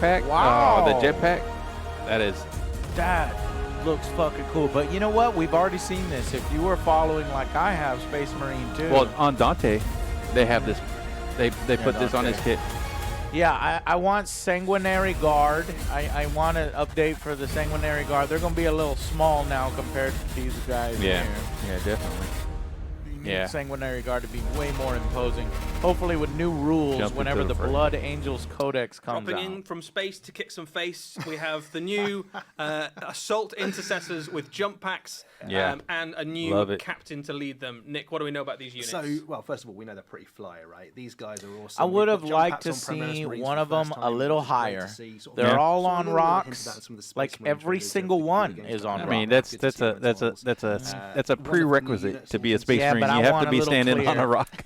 Wow. The jetpack. That is. Dad, looks fucking cool. But you know what? We've already seen this. If you were following like I have Space Marine 2. Well, on Dante, they have this. They put this on his kit. Yeah, I want Sanguinary Guard. I want an update for the Sanguinary Guard. They're going to be a little small now compared to these guys Yeah, here. yeah, definitely. Yeah. Sanguinary Guard to be way more imposing. Hopefully with new rules Jump whenever into the the fray. Blood Angels Codex comes Dropping out. in from space to kick some face, we have the new Assault Intercessors with jump packs Yeah. and a Love new it. captain to lead them. Nick, what do we know about these units? So, well, first of all, we know they're pretty flyer, right? These guys are awesome. I would have We've got jump liked packs to on Primaris see Marines one for of the them first a time, little which is great to higher. see, sort of- They're Yeah. all sort of on a little bit hinted rocks. at in some of the Space Like Marine every trailers, single the one games is like on that. I mean, rocks. that's Good to see a those models. that's a one of the new prerequisite units, to be a so space Yeah, marine. but I You have want to a be little standing clear. on a rock.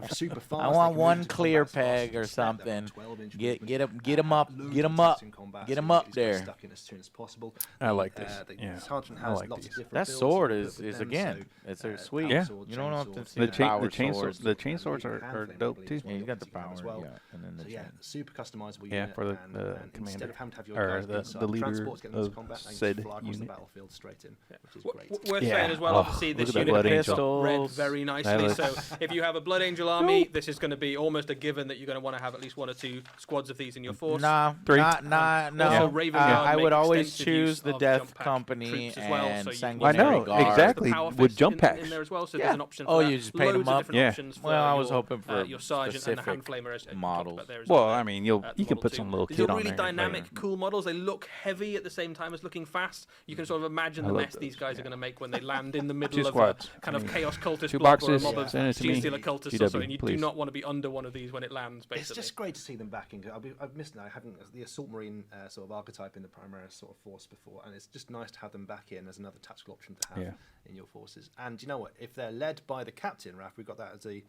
Super fast. I they want can one move to clear combat fast, peg or expect them something. 12-inch Get movement, them up, loads get them up, of attacks in combat, get so them you up get these guys there. stuck in as soon as possible. I like The, this. the Yeah, sergeant I has like lots these. of different That builds sword you can is put with them, again, so, it's a sweet. Yeah. You don't have to see The the chain, power the chain swords. the chain swords are dope too. Yeah, you got the Obviously power, as well. yeah, and then the So yeah, chain. super customizable Yeah, unit, for the and instead commander, of having to have your or guys the inside leader transports, get them into of combat, and said just fly across the unit. battlefield straight in, which is W- great. Worth Yeah. saying as well, Oh, obviously, look this at that unit Blood is Angel. read Pistols. very nicely. That So if you have a Blood Angel army, this is going to be almost a given that you're going to want to have at least 1 or 2 squads of these in your force. Nah, Three. nah, no. Also, Raven Guard I make would always extensive choose use the of Death jump pack Company troops as well, and so you can Sanguinary I know, Guard. exactly. The Power with Fist jump in packs. there as well, so Yeah. there's an option for Oh, that. you just paint Loads them up? of different Yeah. options for Well, I was your, hoping for your sergeant and the hand specific flamer as you talked models. about there as Well, well. I mean, The you can Model put 2. some little These kid are on really there. dynamic, later. cool models. They look heavy at the same time as looking fast. You can sort of imagine I the love mess these those, guys are going to make when they land in the middle Two of a squads. kind of chaos cultist 2 blob or a boxes. mob of Send it to me. Genestealer cultists or GW, something. You do please. not want to be under one of these when it lands, It's basically. just great to see them back in. I've missed now. I haven't the Assault Marine sort of archetype in the Primaris sort of force before, and it's just nice to have them back in as another tactical option to have Yeah. in your forces. And you know what? If they're led by the captain, Raf, we've got that as the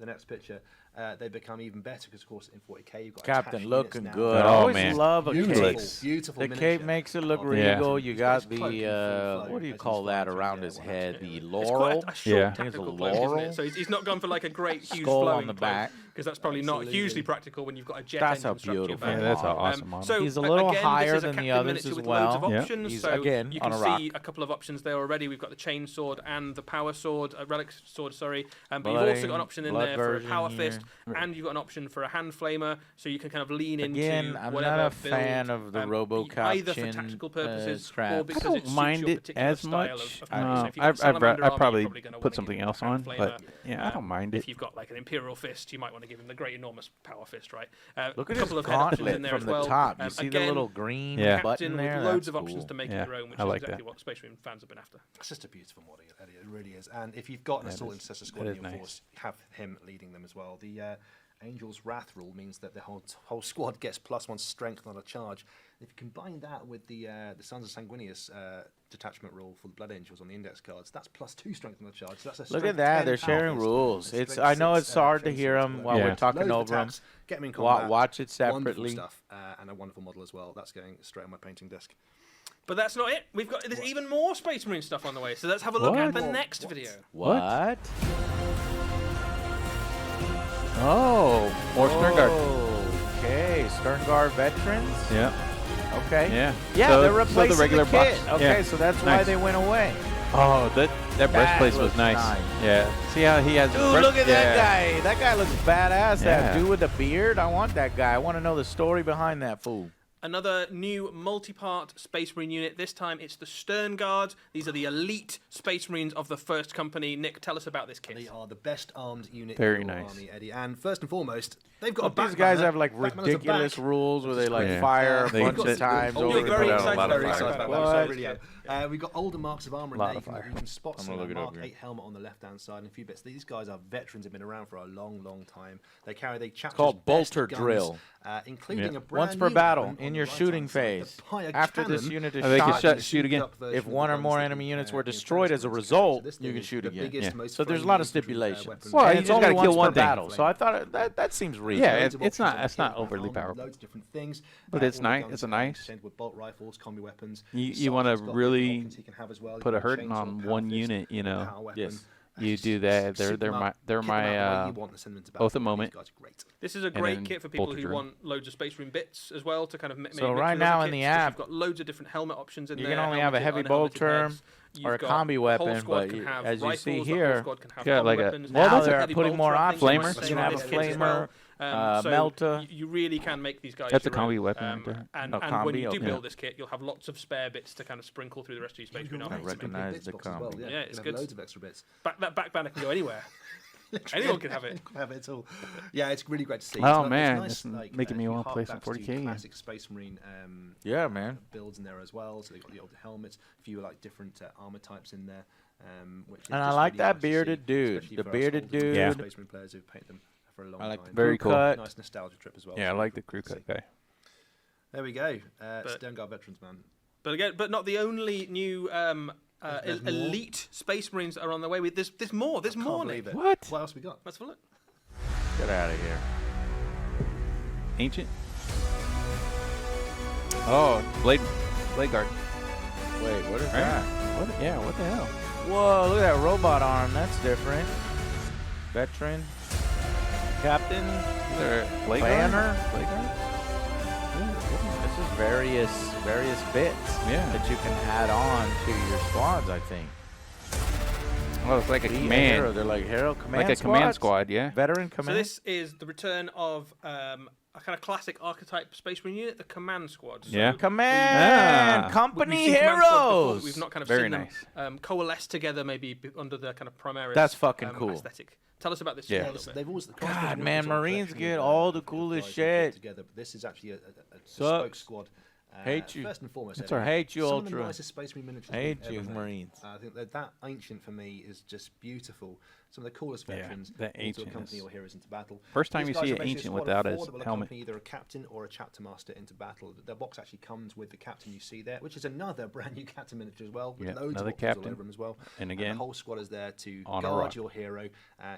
next picture. They become even better because, of course, in 40k you've got Captain attached looking units good. now. I Oh, always man. love a Beautiful, cape. beautiful The miniature cape makes it look of regal. the- You He's got his cloak in full flow what do you as he's call that flying through around the his one head? actually. The It's laurel? quite a short Yeah. I think it's a tactical cloak, isn't laurel. it? So he's not gone for like a great, huge Skull on flowing the cloak, back. because that's probably not Absolutely. hugely practical when you've got a jet That's engine a structure beautiful back. Yeah, that's an model. awesome model. So He's a little again, higher this is a than the captain others miniature as with well. loads of Yeah. options. He's, So again, you on can a see a couple of options there already. We've got the chain sword and the power sword, relic sword, sorry. But you've also got an option in blood there for a version power here. fist, and you've got an option for a hand flamer, so you can kind of lean Again, into I'm whatever not a build, fan of the RoboCop either for chin, tactical purposes or straps. because I it don't suits mind your it particular as style much. of if you've got I'd Salamander army, you're probably probably gonna put wanna something give him else a hand on, but flamer. yeah, I don't mind it. If you've got like an Imperial Fist, you might want to give him the great enormous power fist, right? Look a at his couple of head options in gauntlet there from as the well. top. You see the Again, little green Yeah. button captain there? with loads That's of options cool. to make Yeah, it your own, which I is like exactly that. what Space Marine fans have been after. It's just a beautiful model, Eddie. It really is. And if you've got an Assault Intercessor squad that in is your nice. force, have him leading them as well. The Angel's Wrath rule means that the whole squad gets +1 strength on a charge. If you combine that with the Sons of Sanguinius detachment rule for the Blood Angels on the index cards, that's +2 strength on the charge. So that's a Look strength at that. 10 They're power sharing fist rules. and It's. strength I know 6, it's hard to chain hear sword them as while well. Yeah. we're talking Loads of over them. attacks, get them in combat. Watch it Wonderful separately. stuff, and a wonderful model as well. That's going straight on my painting desk. But that's not it. We've got there's even more Space Marine stuff on the way. So let's have a look at the What? next video. What? Oh, more Sternguard. Okay, Sternguard Veterans. Yeah, Okay. yeah. Yeah, So- they're so replacing the regular kit. box. Okay, Yeah. so that's why Nice. they went away. Oh, that breastplate was looks nice. nice. Yeah. See how he has. Dude, breast- look at yeah. that guy. That guy looks badass. That Yeah. dude with the beard. I want that guy. I want to know the story behind that fool. Another new multi-part Space Marine unit. This time it's the Sternguard. These are the elite Space Marines of the first company. Nick, tell us about this kit. They are the best armed unit Very in your nice. army, Eddie. And first and foremost, they've got But a back these guys banner. have like Back banner's a ridiculous back. rules where they like Yeah. fire a They- bunch they- of times Oh, over you're the very gun. excited about very fire. excited about What? that. So I really am. We've got older marks of armor in Lot there. of fire. You can spot I'm some gonna look it Mark up here. 8 helmet on the left-hand side and a few bits. These guys are veterans, have been around for a long, long time. They carry the chapter's called best bolter guns, drill. including Yeah. a brand Once per new battle weapon in on your the shooting right-hand side, phase. the Pyre After this Cannon. unit is Oh, they can shot, shoot again. if one or more enemy units were destroyed as a result, you can shoot again. Yeah. So there's a lot of stipulations. Well, and you it's just only gotta once kill per one thing. battle. So I thought that seems reasonable. Yeah, Loads of it's options not- on it's the not kit, overly armor, powerful. Loads of different things. But it's all the nice- guns it's a are nice- extended with bolt rifles, combi weapons. You Sergeant's wanna got really options he can have as well. put a You've got hurting chainsaw, on power one fist, unit, you know. power weapon. Yes. you do that. They're my Oath of Moment. This is a great kit for people who want loads of Space Marine bits as well to kind of So right now in the app, you've got loads of different helmet options in there. You can only have a heavy bolt term or a combi weapon, but as you see here, now they're putting more options. Flamer. You can have a flamer. Melta. You really can make these guys. That's a combi weapon. And when you do build this kit, you'll have lots of spare bits to kind of sprinkle through the rest of your Space Marine army. I recognize the combi. Well, yeah, it's good. Loads of extra bits. That back banner can go anywhere. Anyone can have it. Have it at all. Yeah, it's really great to see. Oh it's man, nice, it's making me want to play some 40K. Classic Space Marine. Builds in there as well. So they've got the old helmets, a few like different armor types in there. And I like that bearded dude. The bearded dude. Yeah. Space Marine players who've painted them for a long time. Very cool. Nice nostalgia trip as well. Yeah, I like the crew cut guy. There we go. Sternguard Veterans, man. But not the only new elite Space Marines that are on their way. There's more. There's more. Nick. What? What else we got? Let's have a look. Get out of here. Ancient. Oh, Blade Guard. Wait, what is that? What? Yeah, what the hell? Whoa, look at that robot arm. That's different. Veteran. Captain. Blade Planner. Guard? This is various bits that you can add on to your squads, I think. Oh, it's like a command. Hero. They're like hero command Like a squads? command squad, yeah. Veteran command. So this is the return of a kind of classic archetype Space Marine unit, the Command Squad. So Yeah. Command! Company we've seen Command Squads before, heroes! but we've not kind of Very seen nice. them coalesce together maybe under the kind of Primaris That's fucking cool. aesthetic. Tell us about this. Yeah. a little bit. They've always, God, man, Marines get all the coolest shit. Together, but this is actually a Sucks. bespoke squad. Hate you. First and foremost, That's our hate you, some of the Ultra. nicest Space Marine miniatures Hate we've you, ever made. Marines. I think that ancient for me is just beautiful. Some of the coolest Yeah, veterans that to ancient accompany is- your heroes into battle. First time These you guys see are an basically a ancient squad of without 4 his that will helmet. accompany either a captain or a chapter master into battle. The box actually comes with the captain you see there, which is another brand new captain miniature as well. With Yeah, loads another of options all captain. over him as well. And again, the whole squad is there to on a guard rock. your hero,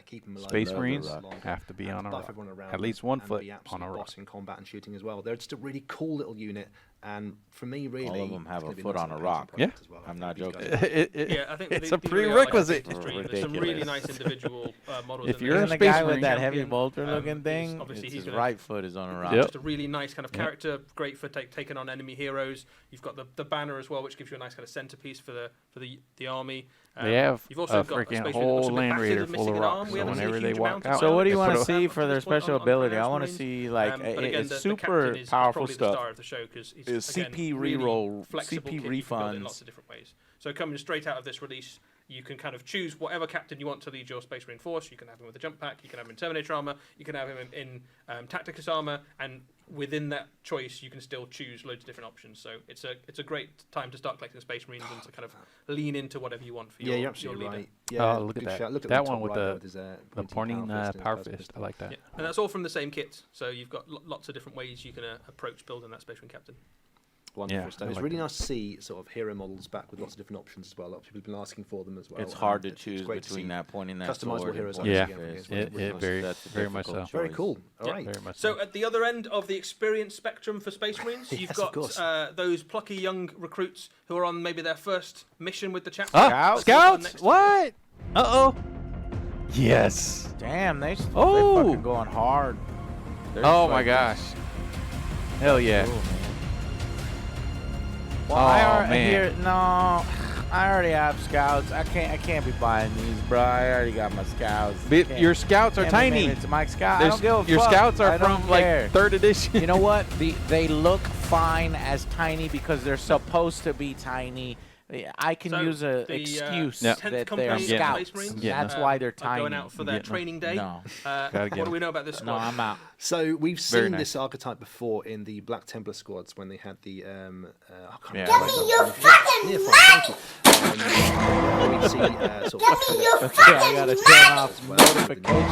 keep him alive. Space over Marines as long, have to be and on a buff rock. everyone around At least them, 1 and foot be on absolute a rock. boss in combat and shooting as well. They're just a really cool little unit, and for me, really, All of them have it's gonna a be foot nice on a little rock. painting Yeah. project as well. I'm not These joking. guys- Yeah, I think It's a these really are like prerequisite. history. There's some really nice individual models. If in you're there. a And the Space guy with Marine that heavy champion, bolter looking he's thing, obviously his he's gonna- right foot is on a rock. Yep. Just a really nice kind of character, great for taking on enemy heroes. You've got the banner as well, which gives you a nice kind of centerpiece for the army. They have You've also a got freaking Space Marine whole that's a bit Land battered Raider and full missing of an arm. rocks. We So haven't seen a whenever they huge walk amount of out, So what do you They want put to up see at for their this point special on ability? I Command want to Marines. see like But again, it's the super captain is powerful probably stuff. the star of the show because he's Is again, CP really reroll, flexible CP kit you can build in refunds. lots of different ways. So coming straight out of this release, you can kind of choose whatever captain you want to lead your Space Marine force. You can have him with a jump pack, you can have him in Terminator armor, you can have him in Tacticus armor, and within that choice, you can still choose loads of different options. So it's a great time to start collecting Space Marines and to kind of lean into whatever you want for your, you're your absolutely leader. right. Yeah, Oh, look at good that. shout. Look at That the one top with right the- there his, The pointy pointing power and his fist. I like that. Yeah. And that's all from the same kit. So you've got lots of different ways you can approach building that Space Marine captain. Wonderful Yeah, stuff. I It's like really that. nice to see sort of hero models back with lots of different options as well. A lot of people have been asking for them as well. It's hard to It's choose great to between see that pointing that customizable sword. heroes and like Yeah. this again. It's It really nice. very That's a very much difficult so. Very choice. cool. All Yeah. right. Very much So at the other end of the experience spectrum for Space Marines, Yes, you've of got course. those plucky young recruits who are on maybe their first mission with the chapter. Ah, Scouts? Scouts? What? Uh-oh. Yes. Damn, they Oh. fucking going hard. They're Oh my fucking gosh. Hell yeah. cool, man. Well, Oh, man. I already have scouts. I can't be buying these, bro. I already got my scouts. But your scouts are Can't be tiny. maybe it's my scout. I don't give a Your fuck. scouts are I don't from care. like 3rd edition. You know what? They look fine as tiny because they're supposed to be tiny. I can So use an the, excuse Yeah. 10th that company they're of scouts. Space Marines, That's why they're are tiny. going out for their Getting them. training day. No. Gotta What get do we know about this No, squad? I'm out. So we've Very seen nice. this archetype before in the Black Templar squads when they had the Yeah. Give me your fucking mouth! We'd see sort of Okay, I gotta turn off as well. notifications.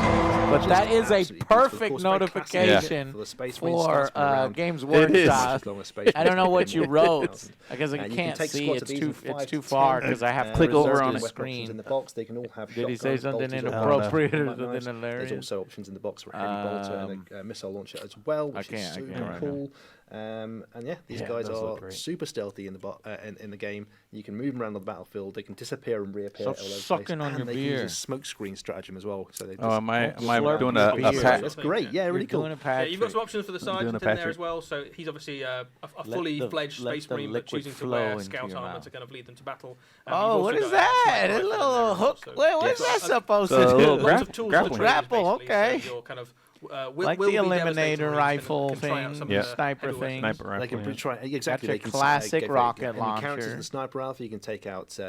But that is a Absolutely beautiful. Of perfect course, very classic notification for the Space Marines, for starts from around Games It is. Workshop. as long as Space I don't know what you Marines wrote because I And you can't take see. squads It's of these too in 5 it's too to far 10, because I have Click over reserved on the it. weapon options in screen. the box. They can all have Did he say shotguns, something bolters, or inappropriate or combat something knives. There's hilarious? also options in the box for a heavy bolter and a missile launcher as well, which is I super can't right cool. And yeah, these Yeah, guys those look are great. super stealthy in the game. You can move them around on the battlefield. They can disappear and reappear. Stop all over the sucking place. on And your they can use beer. a smoke screen stratagem as well. So they just Oh, am I slurp doing your a beer. pack? That's great. Yeah, really You're cool. doing a Yeah, Patrick. you've got some options for the doing sergeant a in there Patrick. as well. So he's obviously a Let fully the- fledged let space the marine, but liquid choosing to flow wear into scout your armor mouth. to kind of lead them to battle. Oh, You've what also is got that? sniper A rifle in there little as well, hook. so- Wait, what's Yes. that supposed So a to little do? Lots of tools grapple. for traders, Grapple, basically, okay. So you're kind of Like the Eliminator rifle thing, sniper thing. Sniper They rifle. can yeah. try exactly. That's a They can classic go for rocket enemy characters launcher. in the sniper alpha. You can take out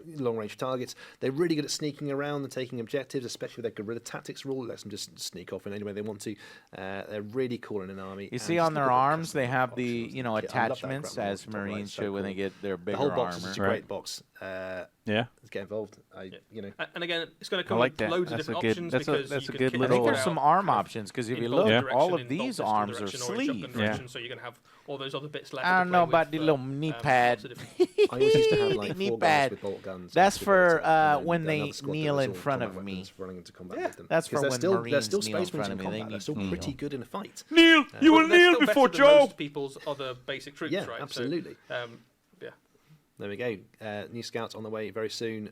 long-range targets. They're really good at sneaking around and taking objectives, especially with their guerrilla tactics rule. It lets them just sneak off in any way they want to. They're really cool in an army. You And see just on look their at the arms, they custom have the options. you know Yeah, I love that attachments grapple as on the top right, Marines so should when they cool. get their The bigger whole box is armor. just a Right. great box. Yeah. Let's get involved. And again, it's going to I come like with that. loads of That's a different good- options that's a- because that's you a can good kit I little- think them there's out some kind arm of options because if in you bolt look, direction, all of in these bolt arms are pistol direction or in shotgun sleeved. direction, so you're going to have all those other bits left. I to don't play know with about the for, little knee lots pad. of different- I always used to have like Knee 4 pad. guys with bolt guns. That's and for, and then when another they squad that kneel was in all front of combat me. weapons running into combat Yeah. with them. That's for 'Cause they're when still, they're Marines still kneel in space marines front in of me. They combat. They're need still to kneel. pretty good in a fight. Kneel! You Well, will they're kneel still before better than Joe! most people's other basic troops, Yeah, right? absolutely. So, yeah. There we go. New scouts on the way very soon.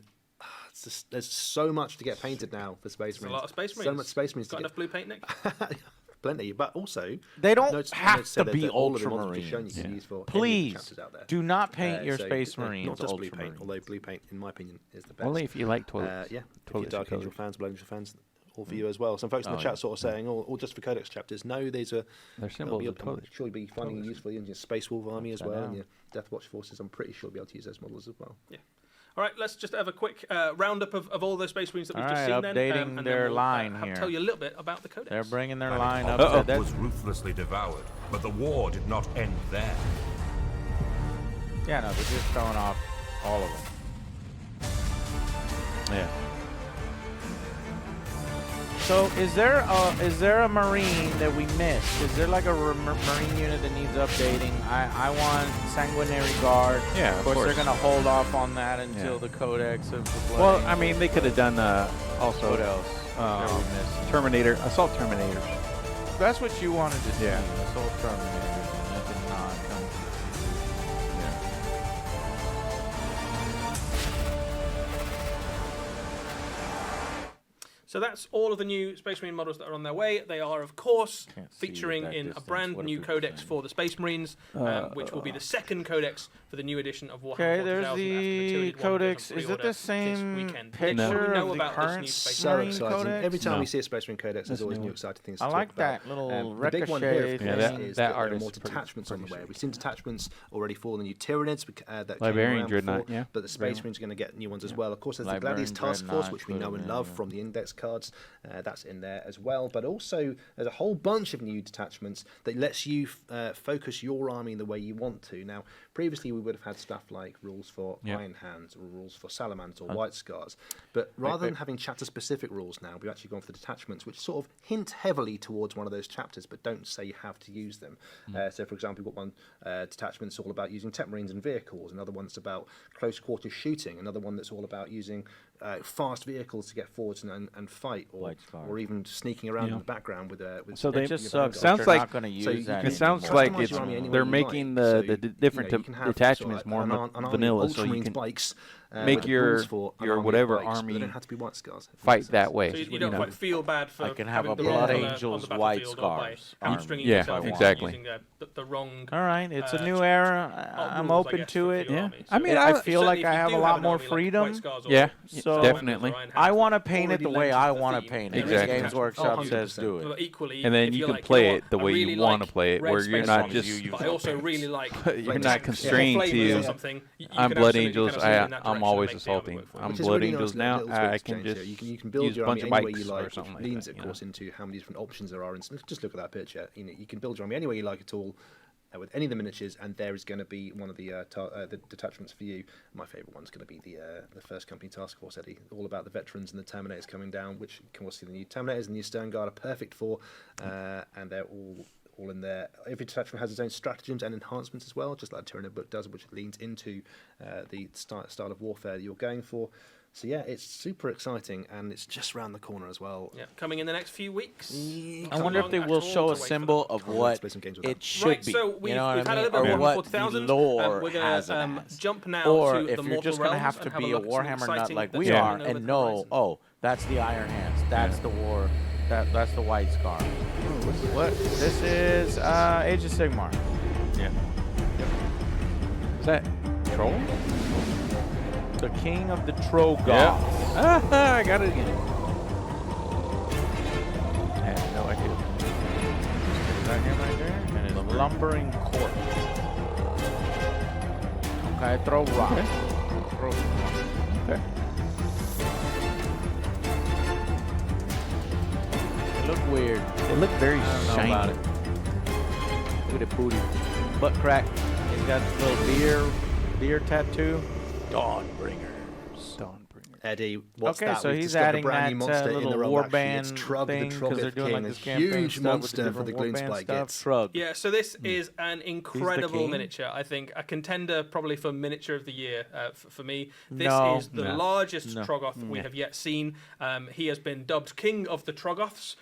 There's so much to get painted now for space There's a marines. lot of space marines. So much space marines Got to enough blue paint, Nick? get. Plenty, but also They don't notice- have notice to that be all of the ones we've shown ultramarines. you can use for any of the Please chapters out there. do not paint your So, Space not Marines just blue paint, ultramarines. although blue paint, in my opinion, is the best. Only if you like toilets. Yeah, if you're Toilets Dark are Angel colored. fans, Blood Angel fans, all for you as well. Some folks in the Oh, chat yeah. sort of saying, "Oh, just for codex chapters." No, these are. They're symbols of I'm toilets. sure you'll be finding them useful in your Space Wolf army as Upside well, down. and your Death Watch forces. I'm pretty sure you'll be able to use those models as well. All right, let's just have a quick roundup of all those space marines that we've All just right, seen then. updating And then their we'll, line here. Tell you a little bit about the codex. They're bringing their Planet line up. Hoth That- was ruthlessly devoured, but the war did not end there. Yeah, no, they're just throwing off all of them. Yeah. So is there a Marine that we missed? Is there like a Marine unit that needs updating? I want Sanguinary Guard. Yeah, Of course, of they're course. going to hold off on that until Yeah. the Codex of the Blood Well, Angel. I mean, they could have done also What else? that we missed? Terminator, Assault Terminators. That's what you wanted to see. Yeah. Assault Terminators. And that did not come. So that's all of the new Space Marine models that are on their way. They are, of course, Can't see featuring that in a distance. brand What are new people codex saying? for the Space Marines, which will be the second codex for the new edition of Warhammer Okay, 40,000 there's after the Tyranid 1 Codex. goes on Is it pre-order the this same weekend. picture Nick, what do we know of the about this current new Space So Marine exciting! Codex? Every time No. we see a Space Marine codex, there's That's always new. new exciting things. To I talk like about. that little The big one here, of ricochet Yeah, course, that- is that there art are is more pretty- detachments on the pretty way. sweet. We've seen detachments already for the new Tyranids that Librarian came around Dreadnought, before, yeah. but the Space Marines are going to get new ones as well. Of course, there's Librarian the Gladius Task Force, Dreadnought, which we know and yeah, love yeah. from the index cards. That's in there as well. But also, there's a whole bunch of new detachments that lets you focus your army in the way you want to. Now, previously we would have had stuff like rules for Yeah. Iron Hands or rules for Salamanders or White Scars. But rather than having chapter-specific rules now, we've actually gone for the detachments, which sort of hint heavily towards one of those chapters, but don't say you have to use them. So, for example, we've got one detachment that's all about using tech marines and vehicles, another one that's about close-quarter shooting, another one that's all about using fast vehicles to get forwards and fight, or even sneaking around in the background with So they It just your sucks. that sounds they're like- not going to use so you that can It sounds anymore. like customize it's your army any way they're you making like. the So, different you can have detachments sort of more an army of vanilla, so you Ultramarines can bikes, make with your- rules for an your army of whatever bikes, but army they don't have to be White Scars. if that fight makes that sense. way. So you you don't know. quite feel bad for I can have having a the Blood wrong Angels on the White battlefield or by Scars hamstringing Yeah, yourself into exactly. using the wrong All right, it's a Uh, new era. I'm rules, I open guess, to for it. your Yeah. army. I mean, I I- feel certainly like if I you have do a lot an more army like freedom. White Scars or Yeah, Salamanders definitely. or Iron Hands I want to that paint it already the way lend I to the want to theme, paint there it. is Exactly. Games Workshop 100%. says do it. But equally, And then if you you're can like, play you know it the what, I way really you wanna like play it, red where you're space not marines, just- but I also really like You're not tanks or constrained flamers or to. something. You I'm can Blood absolutely Angels. kind of swing in that I'm direction always and make the army assaulting. work for it. I'm Which is a Blood really Angels nice now. little I switch can change just here. You can build use a your bunch army of any way bikes you or like, which something like leans, that, of you course, into how many different options there are. And just look at that picture. You can build your army any way you like at all. With any of the miniatures, and there is going to be one of the detachments for you. My favourite one's going to be the First Company Task Force, Eddie. All about the veterans and the Terminators coming down, which you can also see the new Terminators and the new Sternguard are perfect for, and they're all in there. Every detachment has its own stratagems and enhancements as well, just like the Tyranid book does, which leans into the style of warfare that you're going for. So yeah, it's super exciting, and it's just around the corner as well. Yeah, coming in the next few weeks. I wonder if they will show a symbol of what it should be. So we've you know what had I a mean? little bit Or more what 40,000. the lore We're has going it as. to jump now Or to if the you're Mortal just going to Realms have to and be a a look at some Warhammer nut exciting like that's we coming are over and the know, horizon. oh, that's the Iron Hands, that's the war, that's the White Scar. What? This is Age of Sigmar. Yeah. Is that troll? The king of the Troggoths. Yeah. I got it again. I had no idea. Is that him right there? And it's lumbering corpse. Okay, throw rock. Okay. Throw rock. Okay. They look weird. They look very I don't know shiny. about it. Look at the booty. Butt crack. He's got this little deer tattoo. Dawnbringers. Eddie, what's Okay, that? so We've he's discovered adding a brand new that monster in little the realm, war actually. It's band Trog, thing the because they're Troggoth doing like King, this a campaign huge stuff with the monster for the different war band Gloomspite stuff. gets. Trog. Yeah, so this is an incredible king? miniature. I think a contender probably for miniature of the year for me. This No. is the No. largest No. Troggoth we have yet seen. He has been dubbed King of the Troggoths.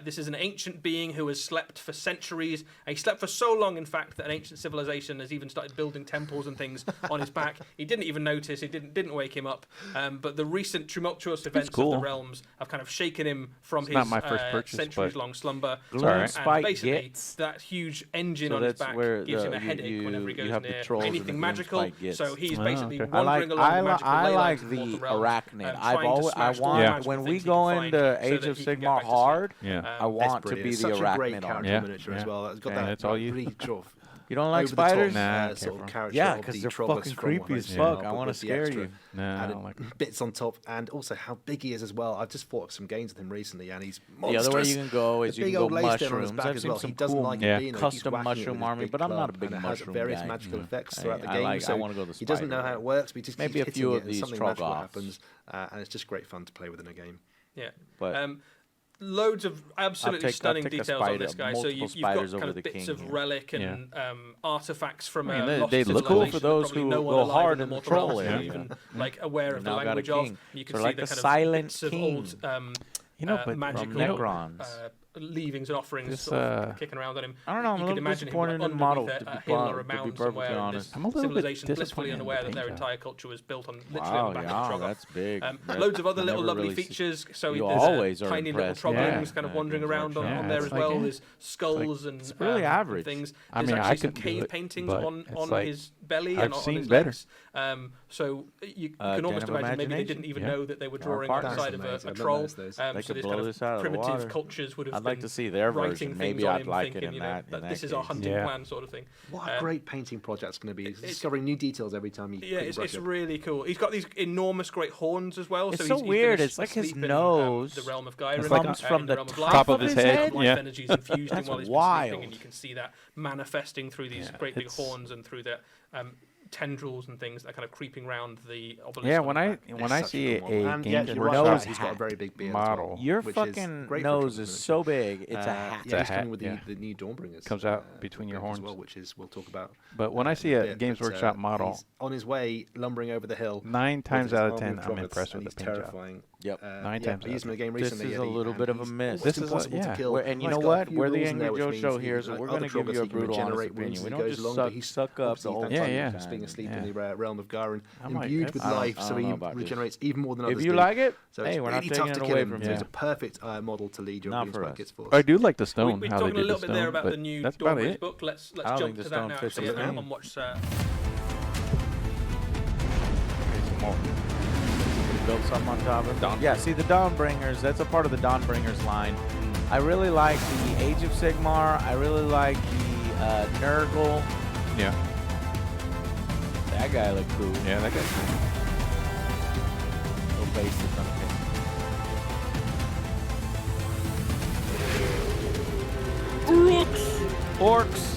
This is an ancient being who has slept for centuries. He slept for so long, in fact, that an ancient civilization has even started building temples and things on his back. He didn't even notice. It didn't wake him up. But the recent tumultuous events cool. of the realms have kind of shaken him from It's his not my first purchase, centuries-long slumber. Gloomspite And basically, gets. that huge engine So on his that's back where gives him a you- headache whenever he you goes have the near trolls and anything the magical. Gloomspite gets. So he's Oh, basically okay. wandering along the magical I ley like lines of Mortal the Realms, arachnid. trying I've to always, I smash all the want magical when we things he go can into find so Age that of he can get Sigmar back to sleep. hard, Yeah. I want to It's be brilliant. the Such a great arachnid character on. Yeah. miniature as Yeah. well. It's got Yeah, that that's all you- really sort of You don't like over-the-top, spiders? Nah, sort of careful. character Yeah, of because the they're Troggoths fucking from creepy Warhammer as Yeah. fuck. but I want to with the scare extra you. No, I added don't like bits on top, and also how big he is as well. I've just fought some games with him recently, and he's The other way monstrous. you can go The is you big can go old lace down on his mushrooms. back I've as seen well. He some doesn't cool like Yeah. it being custom whacking it with mushroom his army, big but I'm not a club, big and it has mushroom various guy. magical effects I- throughout the I game. like- I so wanna go the he doesn't know spider how it route. works, but he just Maybe keeps a few hitting of it, and these something magical Troggoths. happens, and it's just great fun to play with in a game. Yeah. But Loads of absolutely stunning I'll take a details on spider- this guy. So multiple you've got spiders kind over of the bits king of here. relic and artifacts from I mean, a lost they look cool civilization for that those probably who no one go alive hard in in the Mortal Realms troll is area. even like aware of the Now got a language of. king. You can So see like the the kind of silent bits of king. old but magical from Necrons. leavings and offerings This, sort of kicking around on him. I don't know. I'm You a could little imagine him disappointed in the underneath model. a hill or a To be mountain perfectly somewhere, and honest, this I'm a little bit civilization blissfully disappointed in the unaware that paint their job. entire culture was built on literally wow, on the back yeah, of the Troggoth. that's big. Loads of other little never lovely really features. So you there's always are tiny little impressed. Trogglings Yeah. kind of Yeah, wandering games around workshop. on there it's as like, well. yeah. There's skulls and it's really average. things. I There's mean, I actually some could do cave it, paintings but on it's like, his belly I've and on seen his better. legs. So you can Den almost of imagine maybe they Imagination? didn't even Yeah. know that they were Or drawing Park. outside of That's a amazing. I've troll. noticed those. So They could these blow kind this of out of the primitive water. cultures would have I'd like been to see their writing version. things Maybe on I'd him, like it thinking, in you know, that this is our case. hunting Yeah. plan sort of thing. What a great painting project's going to be. It's it's- discovering new details every time you Yeah, put your brush it's up. really cool. He's got these enormous great horns as well. It's so so he's been weird. It's like his asleep in, nose the realm of Gyron, comes from in the realm of top life. of his head, Life yeah. energies infused in That's while he's been wild. sleeping, and you can see that manifesting through these great big horns and through the tendrils and things that are kind of creeping around the obelisk. Yeah, on when his I back. when I It's such see a cool model. a And yeah, Games you're right, Workshop he's got a very big beard model. as well, Your which is fucking great for nose Troggoth is miniature. so big. It's a hat. It's Yeah, a he's coming hat, with yeah. the new Dawnbringers. Comes out between your as horns. well, which is we'll talk about. But when I see a bit, Games but, Workshop model, he's on his way, lumbering over the hill. 9 with times his out of army 10, I'm Troggoths, impressed and with the he's paint job. terrifying. Yep. 9 yeah, times I used him in a game This recently. is a Eddie, little and bit of a he's miss. almost This is impossible to yeah. kill. And you He's know got a what? few We're the rules in Angry there, which Joe means show he- here, so like we're other going to give Troggoths, you a he can brutal honest regenerate opinion. wounds We as don't he goes just along, but he's suck up obviously the whole had time fucking yeah. just being time. asleep Yeah. in the realm of Gyron, I might- imbued with I don't- life, I so don't he know about this. regenerates even more than If others you do. like it, So hey, it's we're not really taking tough it to away kill him. from So you. it's a perfect model to lead your Not for Gloomspite us. Kids force. I do like the stone. We're how talking they a did little the bit there stone, about but the new that's about Dawnbringers it. book. Let's I don't jump think to the that stone now fits actually, the and name. watch. Built something on top of it. Yeah, see the Dawnbringers, that's a part of the Dawnbringers line. I really like the Age of Sigmar. I really like the Nurgle. Yeah. That guy looked cool. Yeah, that guy's cool. Little basic on it. Orcs.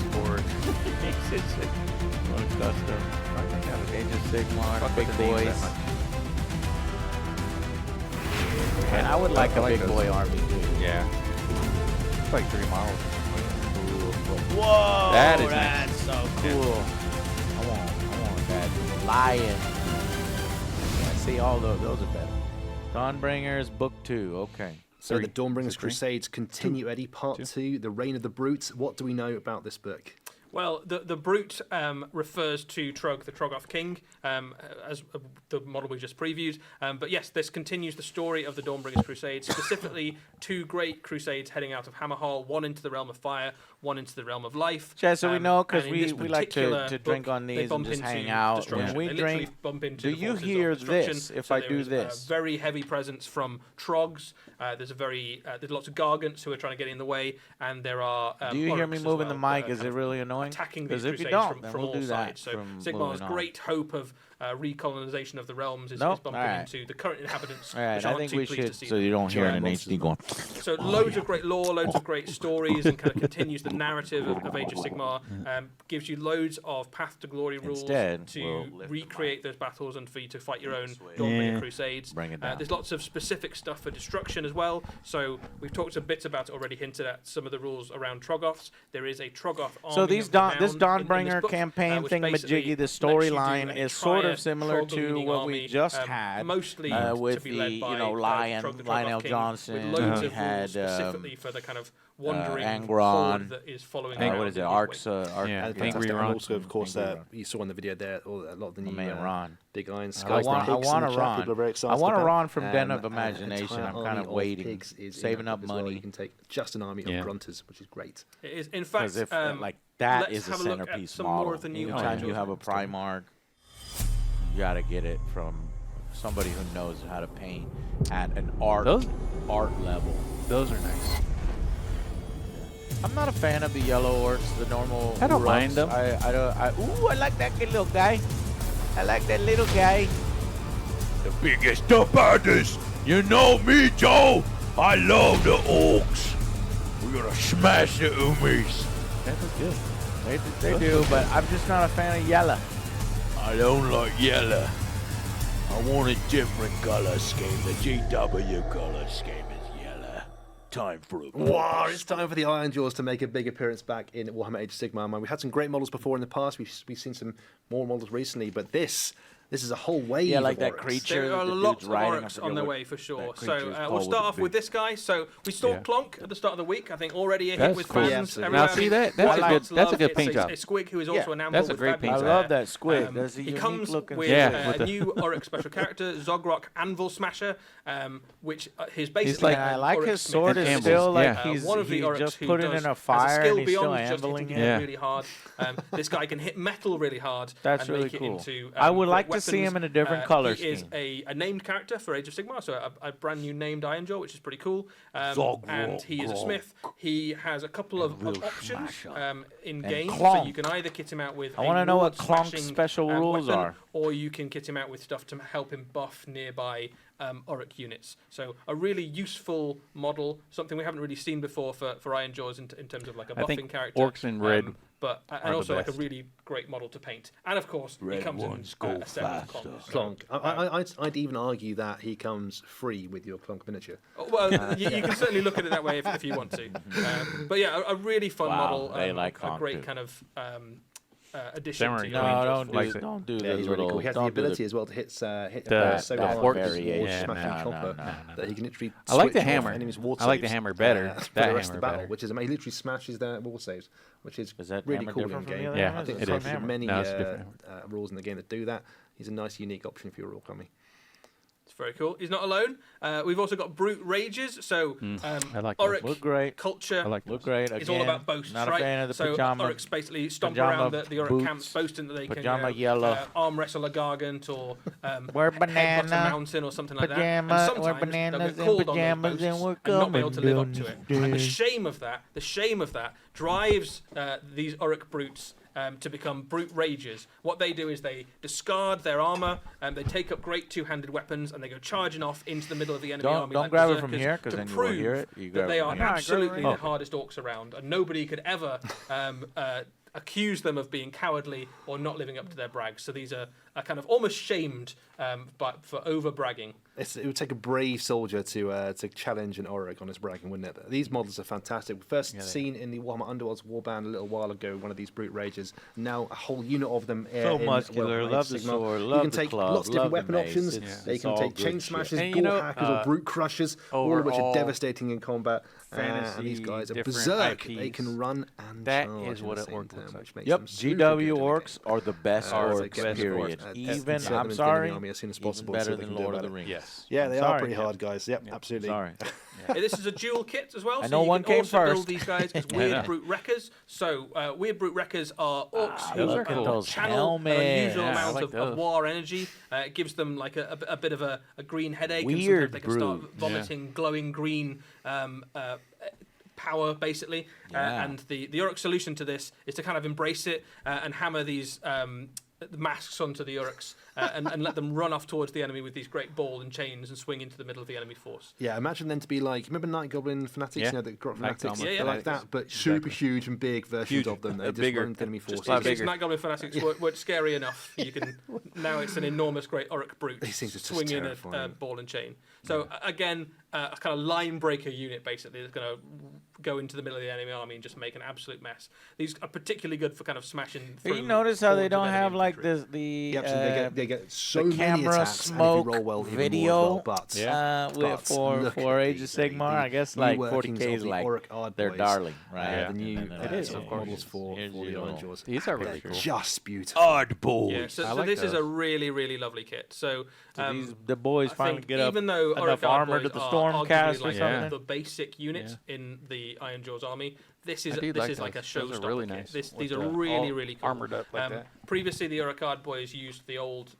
Age of Sigmar, big boys. And I would like a big boy army too. Yeah. It's like 3 miles. Whoa! That is that's so cool. I want that lion. Yeah, See, all those are better. Dawnbringers, Book 2. Okay. So the Dawnbringers Crusades continue, Eddie, Part 2, The Reign of the Brute. What do we know about this book? Well, the Brute refers to Trogg, the Troggoth King, as the model we just previewed. But yes, this continues the story of the Dawnbringers Crusades, specifically 2 great crusades heading out of Hammerhall, one into the realm of fire, one into the realm of life. Yeah, so we know, because and in this we like to particular drink book, on they these and bump just into hang out. destruction. When we They literally drink, bump into do the you forces of hear destruction. this if So I there do is this? a very heavy presence from Troggs. There's lots of Gargants who are trying to get in the way, and there are. Do you hear me orcs as moving well the that mic? are Is kind it of really annoying? attacking Because these if you crusades don't, then from we'll all do that. sides. So from Sigmar's moving on. great hope of recolonization of the realms is Nope. bumping Alright. into the current inhabitants, All right, which I aren't think too we pleased should, to see so them. you don't hear it in Giant HD going. So loads of great lore, loads of great stories, and kind of continues the narrative of Age of Sigmar. Gives you loads of Path to Glory rules Instead, to we'll lift the recreate those battles and for you to fight your own Switch. Dawnbringer Crusades. Bring it down. There's lots of specific stuff for destruction as well. So we've talked a bit about it already, hinted at some of the rules around Troggoths. There is a Troggoth army. So of these the this Town in Dawnbringer book, campaign which thing, basically Majiggy, the lets you do storyline an is sort entire of similar to Trogg-leaning what army, we just had, mostly with to be led the by Lionel Trogg King, Johnson. with loads We of had rules specifically for the kind of wandering Angron. horde that is following. what around is it? in Arcs. Gateway. Yeah, And Angry fantastic. And Ron. also, of course, Angry Ron. you saw in the video there a lot of the new man Ron. Big Iron I Skies. want the pigs in a the chat, Ron. people are very excited I want a about. Ron from Den And of an Imagination. entire I'm kind army of waiting, pigs is in saving that up book as well. money. You can take just an army Yeah. of grunters, which is great. It is, in fact, Because if like that let's is a have a look at centerpiece some model. more of the new Anytime Ironjawz you have a Primarch, you gotta get it from somebody who knows how to paint at an art level. Those are nice. I'm not a fan of the yellow orcs, the normal. I don't Uruk. mind them. I don't. I like that little guy. I like that little guy. The biggest, the baddest. You know me, Joe. I love the orcs. We're gonna smash the Umis. That was good. They do, but I'm just not a fan of yellow. I don't like yellow. I want a different color scheme. The GW color scheme is yellow. Time for a Wow, it's time for the Ironjawz to make a big appearance back in Warhammer Age of Sigmar. Man, we had some great models before in the past. We've seen some more models recently, but this is a whole wave. Yeah, like of that orcs. creature. There are the lots dude's of riding, I orcs forget on their what way for sure. that So creature is we'll called start off the with this guy. So we saw Yeah. Clonk at the start of the week. I think already a hit That's with cool. fans. Yeah, absolutely. everywhere. Now, see that? What That's a I good- that's a love, good it's paint job. A Squig who is Yeah, also an Amble that's a with great fabulous paint I job. hair. love that squid. There's a He unique comes looking with, Yeah, with a the- new Oryx special character, Zogrok Anvil Smasher, which is basically. He's like- I an like Oryx his Smith. sword is Ambles, still like yeah. he's, one of the he's Oryx just who put it does, in a has fire skill and he's still beyond just ambling hitting it. Yeah. really hard. This guy can hit metal really hard. That's and really make cool. It into, I would great like to see weapons. him in a different color He is scheme. a named character for Age of Sigmar, so a brand new named Ironjawz, which is pretty cool. And he is a smith. He has a couple of options in game, so Clonk. you can either kit him out with. I want to know what Clonk's Clonk's special rules are. or you can kit him out with stuff to help him buff nearby Oryx units. So a really useful model, something we haven't really seen before for Ironjawz in terms of like a I buffing think character. orcs in red but are and the also like a best. really great model to paint. And of course, he Red comes in ones go a set of faster. Clonks. Clonk. I'd even argue that he comes free with your Clonk miniature. Well, you can certainly look at it that way if you want to. But yeah, a really fun Wow, model. they like a Clonk great too. kind of addition Samurai to Clonk. your No, Ironjawz for don't do us. the Yeah, he's really little. cool. He has the don't do ability as well to hit The so that hard variation. with smashing No, chopper no. that he can literally. I like the switch off hammer. enemies' wall I like the saves, hammer better. for That the rest of the hammer battle, better. which is amazing. He literally smashes their wall saves, which is Is that really hammer cool in different from the game. other Yeah, hammers? I think it there's is. many No, it's a different rules in the game that do that. He's a nice, unique option for your Royal Army. It's very cool. He's not alone. We've also got Brute Rages. So I like Oryx Look great. culture. I like Look great. It's all Again, about boasts, not right? a fan of the so pajama. Oryx basically stomp pajama around the Oryx boots, camps, boasting that they pajama can yellow. arm wrestle a Gargant or We're headbutt a banana, mountain or something like that. pajama, And we're sometimes bananas they'll in get called on pajamas those and boasts we're and not be able to live up coming to it. down And the the shame of that drives these Oryx brutes to become Brute Rages. What they do is they discard their armor and they take up great two-handed weapons and they go charging off into the middle of the enemy army. Don't like grab it from berserkers here, 'cause to then you prove won't hear it. You that grab they it are from here. absolutely Oh. the hardest orcs around, and nobody could ever accuse them of being cowardly or not living up to their brags. So these are kind of almost shamed for over bragging. It would take a brave soldier to challenge an Auric on his bragging, wouldn't it? These models are fantastic. First seen in the Warhammer Underworlds warband a little while ago, one of these brute rages. Now a whole unit of them. So muscular, love the sword, love the club, lots of different weapon mace. options. They can take chain smashers, And, gore hackers, or brute crushers, all of which are devastating in combat. Fantasy, and these guys are different berserk. IPs. They can run and That charge is what at an the orc same looks time, like. which makes Yep, them super GW good to orcs are the best orcs, period. Even, insert them I'm into the sorry, army as soon as even possible, better so they than can do Lord of about the it. Rings. Yes. Yeah, they sorry. are pretty hard, guys. Yep, absolutely. Sorry. This is a dual kit as well. I So know you one can came also build first. these guys as weird brute wreckers. So weird brute wreckers are orcs who those are cool. Those channel an helmets. unusual Yeah, I amount like of those. war energy. It gives them like a bit of a green headache. Weird and sometimes they can start brute. vomiting glowing green power, basically. And the Uruk solution to this is to kind of embrace it and hammer these masks onto the Uruks and let them run off towards the enemy with these great ball and chains and swing into the middle of the enemy force. Yeah, imagine them to be like, remember Night Goblin Fanatics? Yeah. You know, the Grot Night Fanatics? Goblin They're like Fanatics. that, but super huge and big versions of them. They just bigger. run into enemy forces. Just in case bigger. Night Goblin Fanatics weren't scary enough, you can now it's an enormous great Uruk brute These things are just swinging a terrifying. ball and chain. So again, a kind of line breaker unit basically that's going to go into the middle of the enemy army and just make an absolute mess. These are particularly good for kind of smashing through. You notice how they hordes of don't enemy have like infantry. They get so the many camera attacks, smoke and if you roll well, even video more as well, but for Age of these, Sigmar. I guess new like workings 40K of is the like Auric Ard their boys. darling, right? The new It is, of course. models for the Here's your- Ironjawz. These are They're really cool. just beautiful. Oddball. Yeah, so like this is a those. really, really lovely kit. So, the boys I finally think get up even though enough Auric Ard armor boys to the are Stormcast arguably or like something. the basic unit in the Ironjawz army, this is I do like like a those. Those are showstopper really kit. nice These with are the really, all really cool. armored up like that. Previously, the Auric Ard boys used the old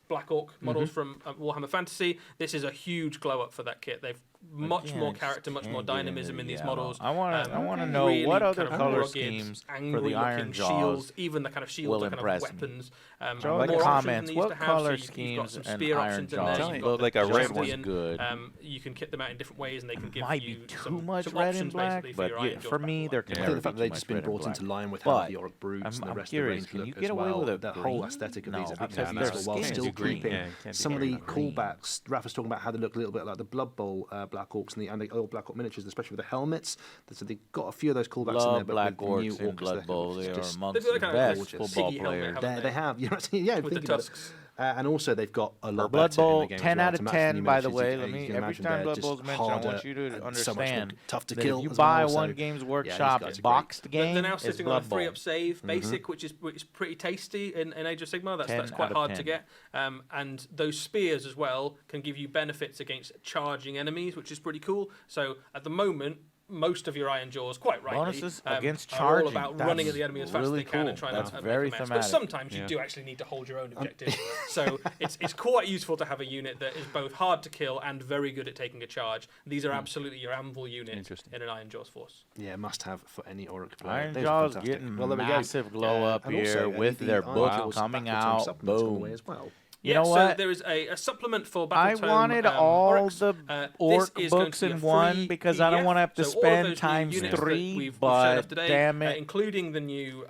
Black Orc models from Warhammer Fantasy. This is a huge glow up for that kit. They've much more character, much more dynamism in these models. I want to know really what other kind of color rugged, schemes for the angry-looking Ironjawz shields, even the kind of shields will are kind impress of me. weapons. Throw in the more options comments than they used what to have. color You've got schemes some and spear options in there. Ironjawz. You've Well, got like a the red one's Justian. good. You can kit them out in different ways, and they can give Might you be too some much some red and options black, basically but for your yeah, Ironjawz for me, battle there line. can I never think the be fact that too they've much just been red and brought into black. line with But how the Auric brutes and the I'm rest curious, of the can range you look get as away well. with a The whole green? aesthetic of No, these are because absolutely their beautiful, while skin still is green. keeping Yeah, can't some of be the green. callbacks. Raph was talking about how they look a little bit like the Blood Bowl Black Orcs and the old Black Orc miniatures, especially with the helmets. So they've got a few of those callbacks in there, Love but Black with the new Orcs in Orc Blood aesthetic, Bowl. which They is are just amongst They've the got a kind of best gorgeous football Siggy helmet, players. haven't they have. You're actually, yeah, with the think about it. tusks. And also they've got a lot Blood better in Bowl, the game as 10 well out to of match 10, the new by the miniatures. way. You Let can me, every imagine time they're Blood just Bowl's mentioned, I harder want you to and so much more understand tough to that kill if you as buy well, One so Games these Workshop guys are boxed They're game, now it's sitting on a Blood Bowl. 3-up save basic, which is pretty tasty in Age of Sigmar. That's 10 quite out of hard to 10. get. And those spears as well can give you benefits against charging enemies, which is pretty cool. So at the moment, most of your Ironjawz, quite rightly, Bonuses against are charging. all about That's running at the enemy as fast really as they can cool. and trying That's to make very a mess. But thematic. sometimes you Yeah. do actually need to hold your own objective. So it's quite useful to have a unit that is both hard to kill and very good at taking a charge. These are absolutely your anvil unit Interesting. in an Ironjawz force. Yeah, must have for any Auric player. Those are Ironjawz fantastic. getting Well, there we go. massive glow up And also, here with the their book Ironjawz coming Battletome out. supplement's gone Boom. away as well. You know So what? there is a supplement for I Battletome. wanted all Oryx. the This orc is going books to be in a one free because I don't PDF. want to have to So all of spend those new times units that 3, we've shown but off today, damn it. including the new So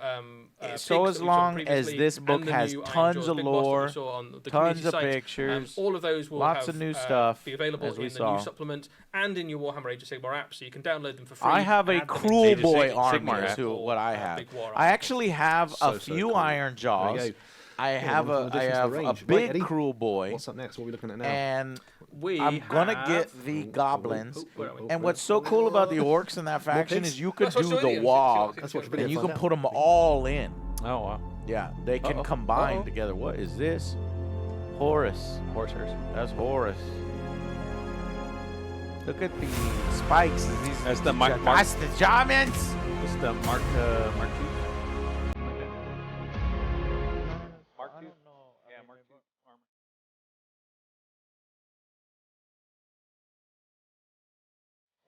pigs as that we've shown long as previously this book and the has new tons Ironjawz of big boss that we lore, saw on the tons community of site, pictures, all of those will lots have, of new stuff, be available as we in the saw. new supplement and in your Warhammer Age of Sigmar app, so you can download them for free. I have a add them into Cruel your Boy Sigmar army app is or, what I have. Big War I army. actually have So a few cool. Ironjawz. There you go. I have wonderful a addition to the big range. Right, Eddie? Cruel Boy, What's up next? What are we looking at now? and We I'm gonna have- get the goblins. where are we? And what's so cool about the orcs in that faction pigs? is you could That's what's do really the interesting. walk, That's what's and really you fun can now. put them all in. Oh wow. Yeah, they can combine together. What is this? Horus. Horus Heresy. That's Horus. Look at the spikes. These That's the Mark. That's the Germans. What's the Mark? Mark II. Mark II. Yeah, Mark II.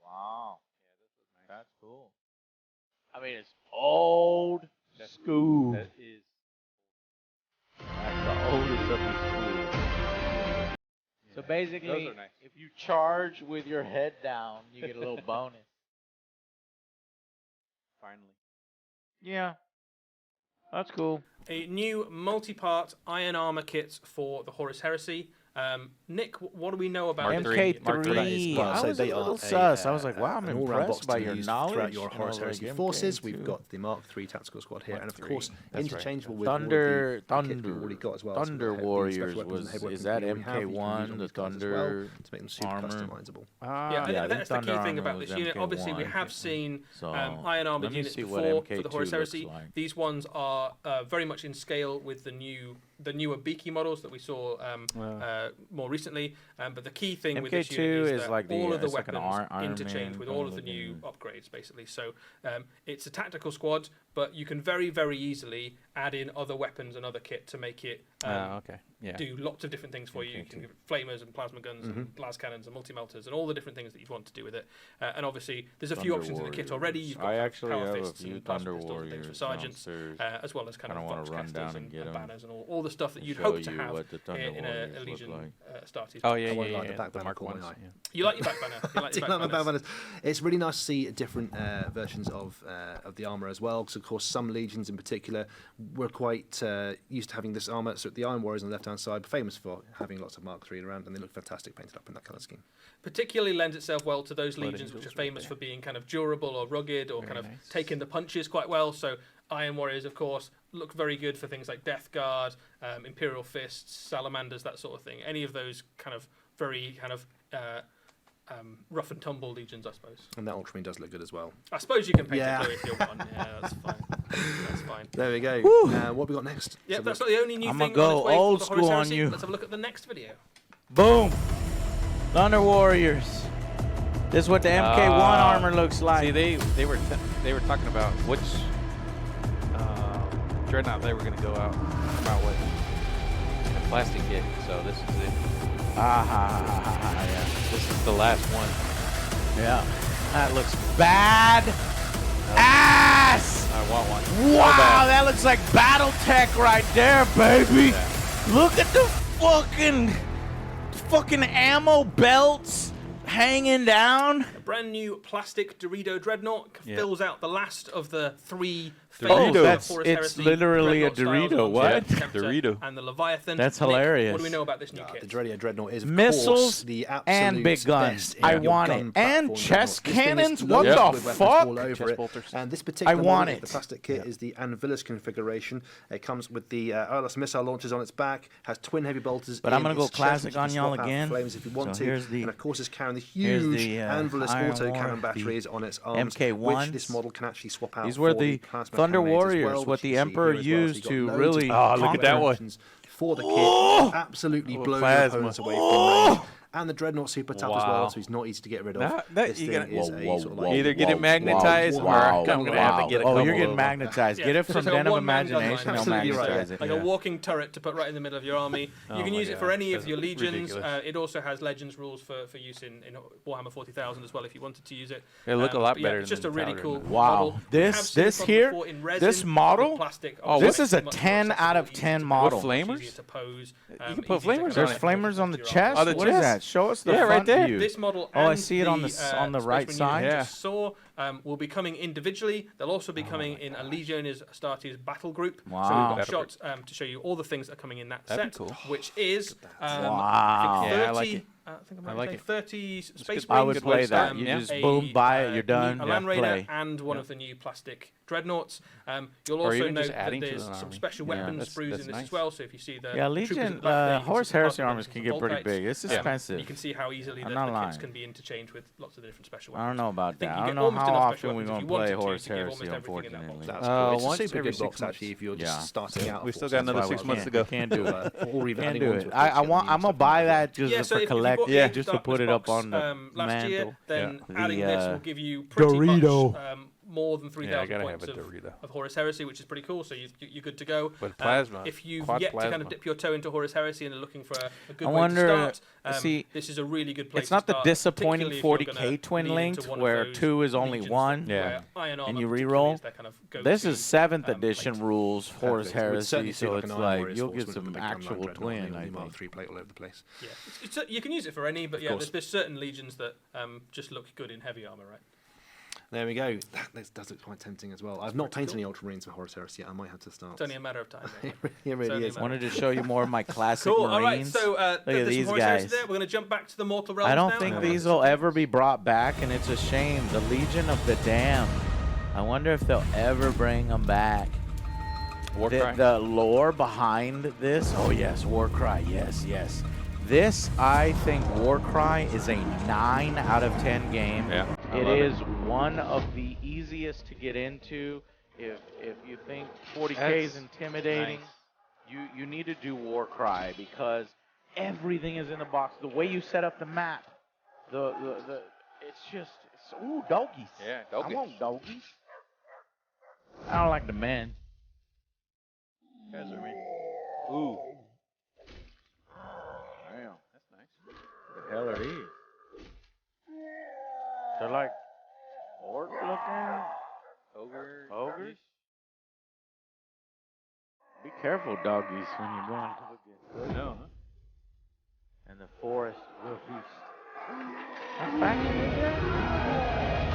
Wow. That's cool. I mean, it's old school. That is. That's the oldest of the school. So basically, Those are nice. if you charge with your head down, you get a little bonus. Finally. Yeah. That's cool. A new multi-part iron armor kit for the Horus Heresy. Nick, what do we know about Mark this? III. Mark MK3. III. I was a little sus. I was like, wow, I'm an all-round box impressed by to your use knowledge. throughout your And I Horus was like, Heresy forces. MK2. We've got the Mark III tactical squad here, and of Mark course, III. That's right. interchangeable with Thunder, all of the kit we've already got as well. Thunder So we've got the Warriors special weapons was and heavy is weapons that we already have. You can use MK1, on the these guys as well Thunder to make them super armor? customizable. Yeah, I that's think the Thunder key thing armor about was this unit. Obviously, we MK1. have seen So, iron armored let me units see what before for the MK2 Horus Heresy. looks like. These ones are very much in scale with the newer Beaky models that we saw more recently. But the key thing with this MK2 unit is is that like all of the it's like an weapons Iron interchange Man with kind all of of the new looking- upgrades, basically. So it's a tactical squad, but you can very, very easily add in other weapons and other kit to make it Okay. Yeah. do lots of different things for you. You can give it flamers and plasma guns and las cannons and multi-melters and all the different things that you'd want to do with it. And obviously, there's a few Thunder options in the kit Warriors. already. You've got I kind of actually power have a fists few and plasma Thunder pistols and things for Warriors sergeants, downstairs. as well as kind I of don't wanna box run casters down and and get 'em. banners and all the stuff that you'd Show hope to you have what the Thunder in a Warriors look Legion like. Starties. Oh yeah, I yeah, won't yeah. like the back The banner Mark caught my ones. eye. Yeah. You like your back banner? You like Do your you like my back banners? banners? It's really nice to see different versions of the armor as well. Because of course, some legions in particular were quite used to having this armor. So the Iron Warriors on the left-hand side, famous for having lots of Mark III around, and they look fantastic painted up in that colour scheme. Particularly lends itself well to those Blood legions which are Angels right famous there. for being kind of durable or rugged or Very kind of nice. taking the punches quite well. So Iron Warriors, of course, look very good for things like Death Guard, Imperial Fists, Salamanders, that sort of thing. Any of those kind of very kind of rough and tumble legions, I suppose. And that Ultramarine does look good as well. I suppose you can paint Yeah. it blue if you want. Yeah, that's fine. That's fine. There we go. What have we got next? Yeah, So that's not the only new I'ma thing go on its way old for the Horus school on Heresy. you. Let's have a look at the next video. Boom! Thunder Warriors. This is what the MK1 armor looks like. See, they were talking about which dreadnought they were going to go out about what in a plastic kit. So this is it. Yeah. This is the last one. Yeah. That looks bad. Ass! I want one. Wow, that looks like BattleTech right there, baby. Yeah. Look at the fucking ammo belts hanging down. A brand new plastic Deredeo Dreadnought fills out the last of the three Dorito. famous Oh, Horus it's Heresy literally a Dreadnought styles Dorito. on What? the Tempter Dorito. and the Leviathan. That's Nick, hilarious. What do we know about this new The kit? Deredeo Dreadnought is, of Missiles course, the absolute and big guns. best in I your want gun it. platform And chest dreadnoughts. This thing is cannons? What loaded the with weapons fuck? all over Chest it. bolters. And this particular I want model, it. the plastic kit, is the Anvilus configuration. It comes with the ILS missile launchers on its back, has twin heavy bolters. But I'm going gonna to go classic on y'all again. Flames if you want So to. here's the- And of course, it's carrying the here's huge the, Anvilus Iron auto War, cannon the batteries on its arms, MK1s. which this model can actually swap out. These were for the plasma Thunder Terminators as Warriors, well, what which the you see Emperor here as well. So used you've got to loads really of look at that one. options for the kit. Oh! Absolutely Oh, blow your plasma. opponents away from range. And the Dreadnought super tough as Wow. well, so he's not easy to get rid of. That- This you thing gotta- is Whoa, a whoa, sort of whoa, like Either get it Wow, magnetized, wow, or I'm going to have to get a Oh, couple you're getting of them. magnetized. Get it So from it's a Den of one-man gun line. Imagination. They'll Absolutely right. magnetize it. Like a walking turret to put right in the middle of your army. Oh You can my use it for God, any of that's your legions. ridiculous. It also has legends rules for use in Warhammer 40,000 as well if you wanted to use it. They look a lot But yeah, better it's just a than really powder, cool man. Wow. model. We have This seen it from here, before in resin, this model, with plastic. Oh, this is a much more 10 out of accessible, 10easy to model. use, much Flamers? easier to pose, You can easy put to flamers kind on of There's it. flamers on the your chest. Oh, the What is chest? that? Show us the Yeah, right front there. view. This model Oh, I and see it on the Space right Marine unit side. you Yeah. just saw will be coming individually. They'll also be coming in a Legionnaires Astartes battle group. So Wow. we've got Battle shots to show you all the things that are coming in that That'd set, be cool. which is Wow. I think 30, Yeah, I like it. I think I I'm like saying it. 30 Space good. I would Marines, play that. You yeah. just a, boom, buy it, you're done. A Land Raider Play. and one of the new plastic dreadnoughts. You'll Or also even note just that adding to there's an some army. special Yeah. weapons That's sprues in this nice. as well. So if you see the Yeah, troopers Legion, at the back there, you can Horus see the Heresy plasma armors guns can and get bolt pretty knights. big. It's Yeah. expensive. You can see how easily I'm the not kits lying. can be interchanged with lots of the different special I weapons. don't know about think that. you I get don't know almost how enough often special we're weapons going if to you wanted play to Horus give almost Heresy, everything in that unfortunately. box. That's cool. It's a once super every good box 6 months. actually if you're Yeah. just starting out. We of still Force. got another That's 6 why I months like to it. go. Can't do it. Or even Can't adding do on it. to I'm Patreon, gonna stuff buy like that Yeah, just so for if you bought collect. the Yeah, Age of just to put it Darkness up box, on the last year, mantle. then Yeah. adding The, this will give you pretty Dorito. much more than 3,000 Yeah, I gotta have points a Dorito. of Horus Heresy, which is pretty cool. So you're good to go. But plasma, If you've quad yet to kind of plasma. dip your toe into Horus Heresy and are looking for a good I way wonder- to start, see, this is a really good place. It's not to the start, disappointing particularly if you're 40k gonna twin lean linked into one of where those 2 is only legions 1. Yeah. where Iron And Armor you particularly reroll. is their kind of This go-to, is 7th edition plate. rules Horus Perfect. It would certainly Heresy, feel so like it's an Iron like Warriors you'll force get with some a big gunline actual dreadnought twin, and I the Mark think. III plate all over the place. Yeah, you can use it for any, but yeah, course. there's certain legions that just look good in heavy armor, right? There we go. That does look quite tempting as well. I've not painted any Ultramarines for Horus Heresy yet. I might have to start. It's only a matter of time. It really is. Wanted to show you more of my classic Cool. Marines. All right. So Look at there's these some Horus Heresy guys. there. We're going to jump back to the Mortal Realms I don't now. think these will ever be brought back, and it's a shame. The Legion of the Damned. I wonder if they'll ever bring them back. Warcry. The lore behind this. Oh yes, Warcry. Yes, yes. This, I think, Warcry is a 9 out of 10 game. Yeah, I It love is one of the easiest to get into. If you think 40K is intimidating, you need to do Warcry because everything is in the box. The way you set up the map, ooh, doggies. Yeah, I doggies. want doggies. I don't like the men. Guys are mean. Ooh. Damn. That's nice. What the hell are these? They're like orc looking ogres. Be careful, doggies, when you're going to the No, huh? and the forest will feast. What faction is that?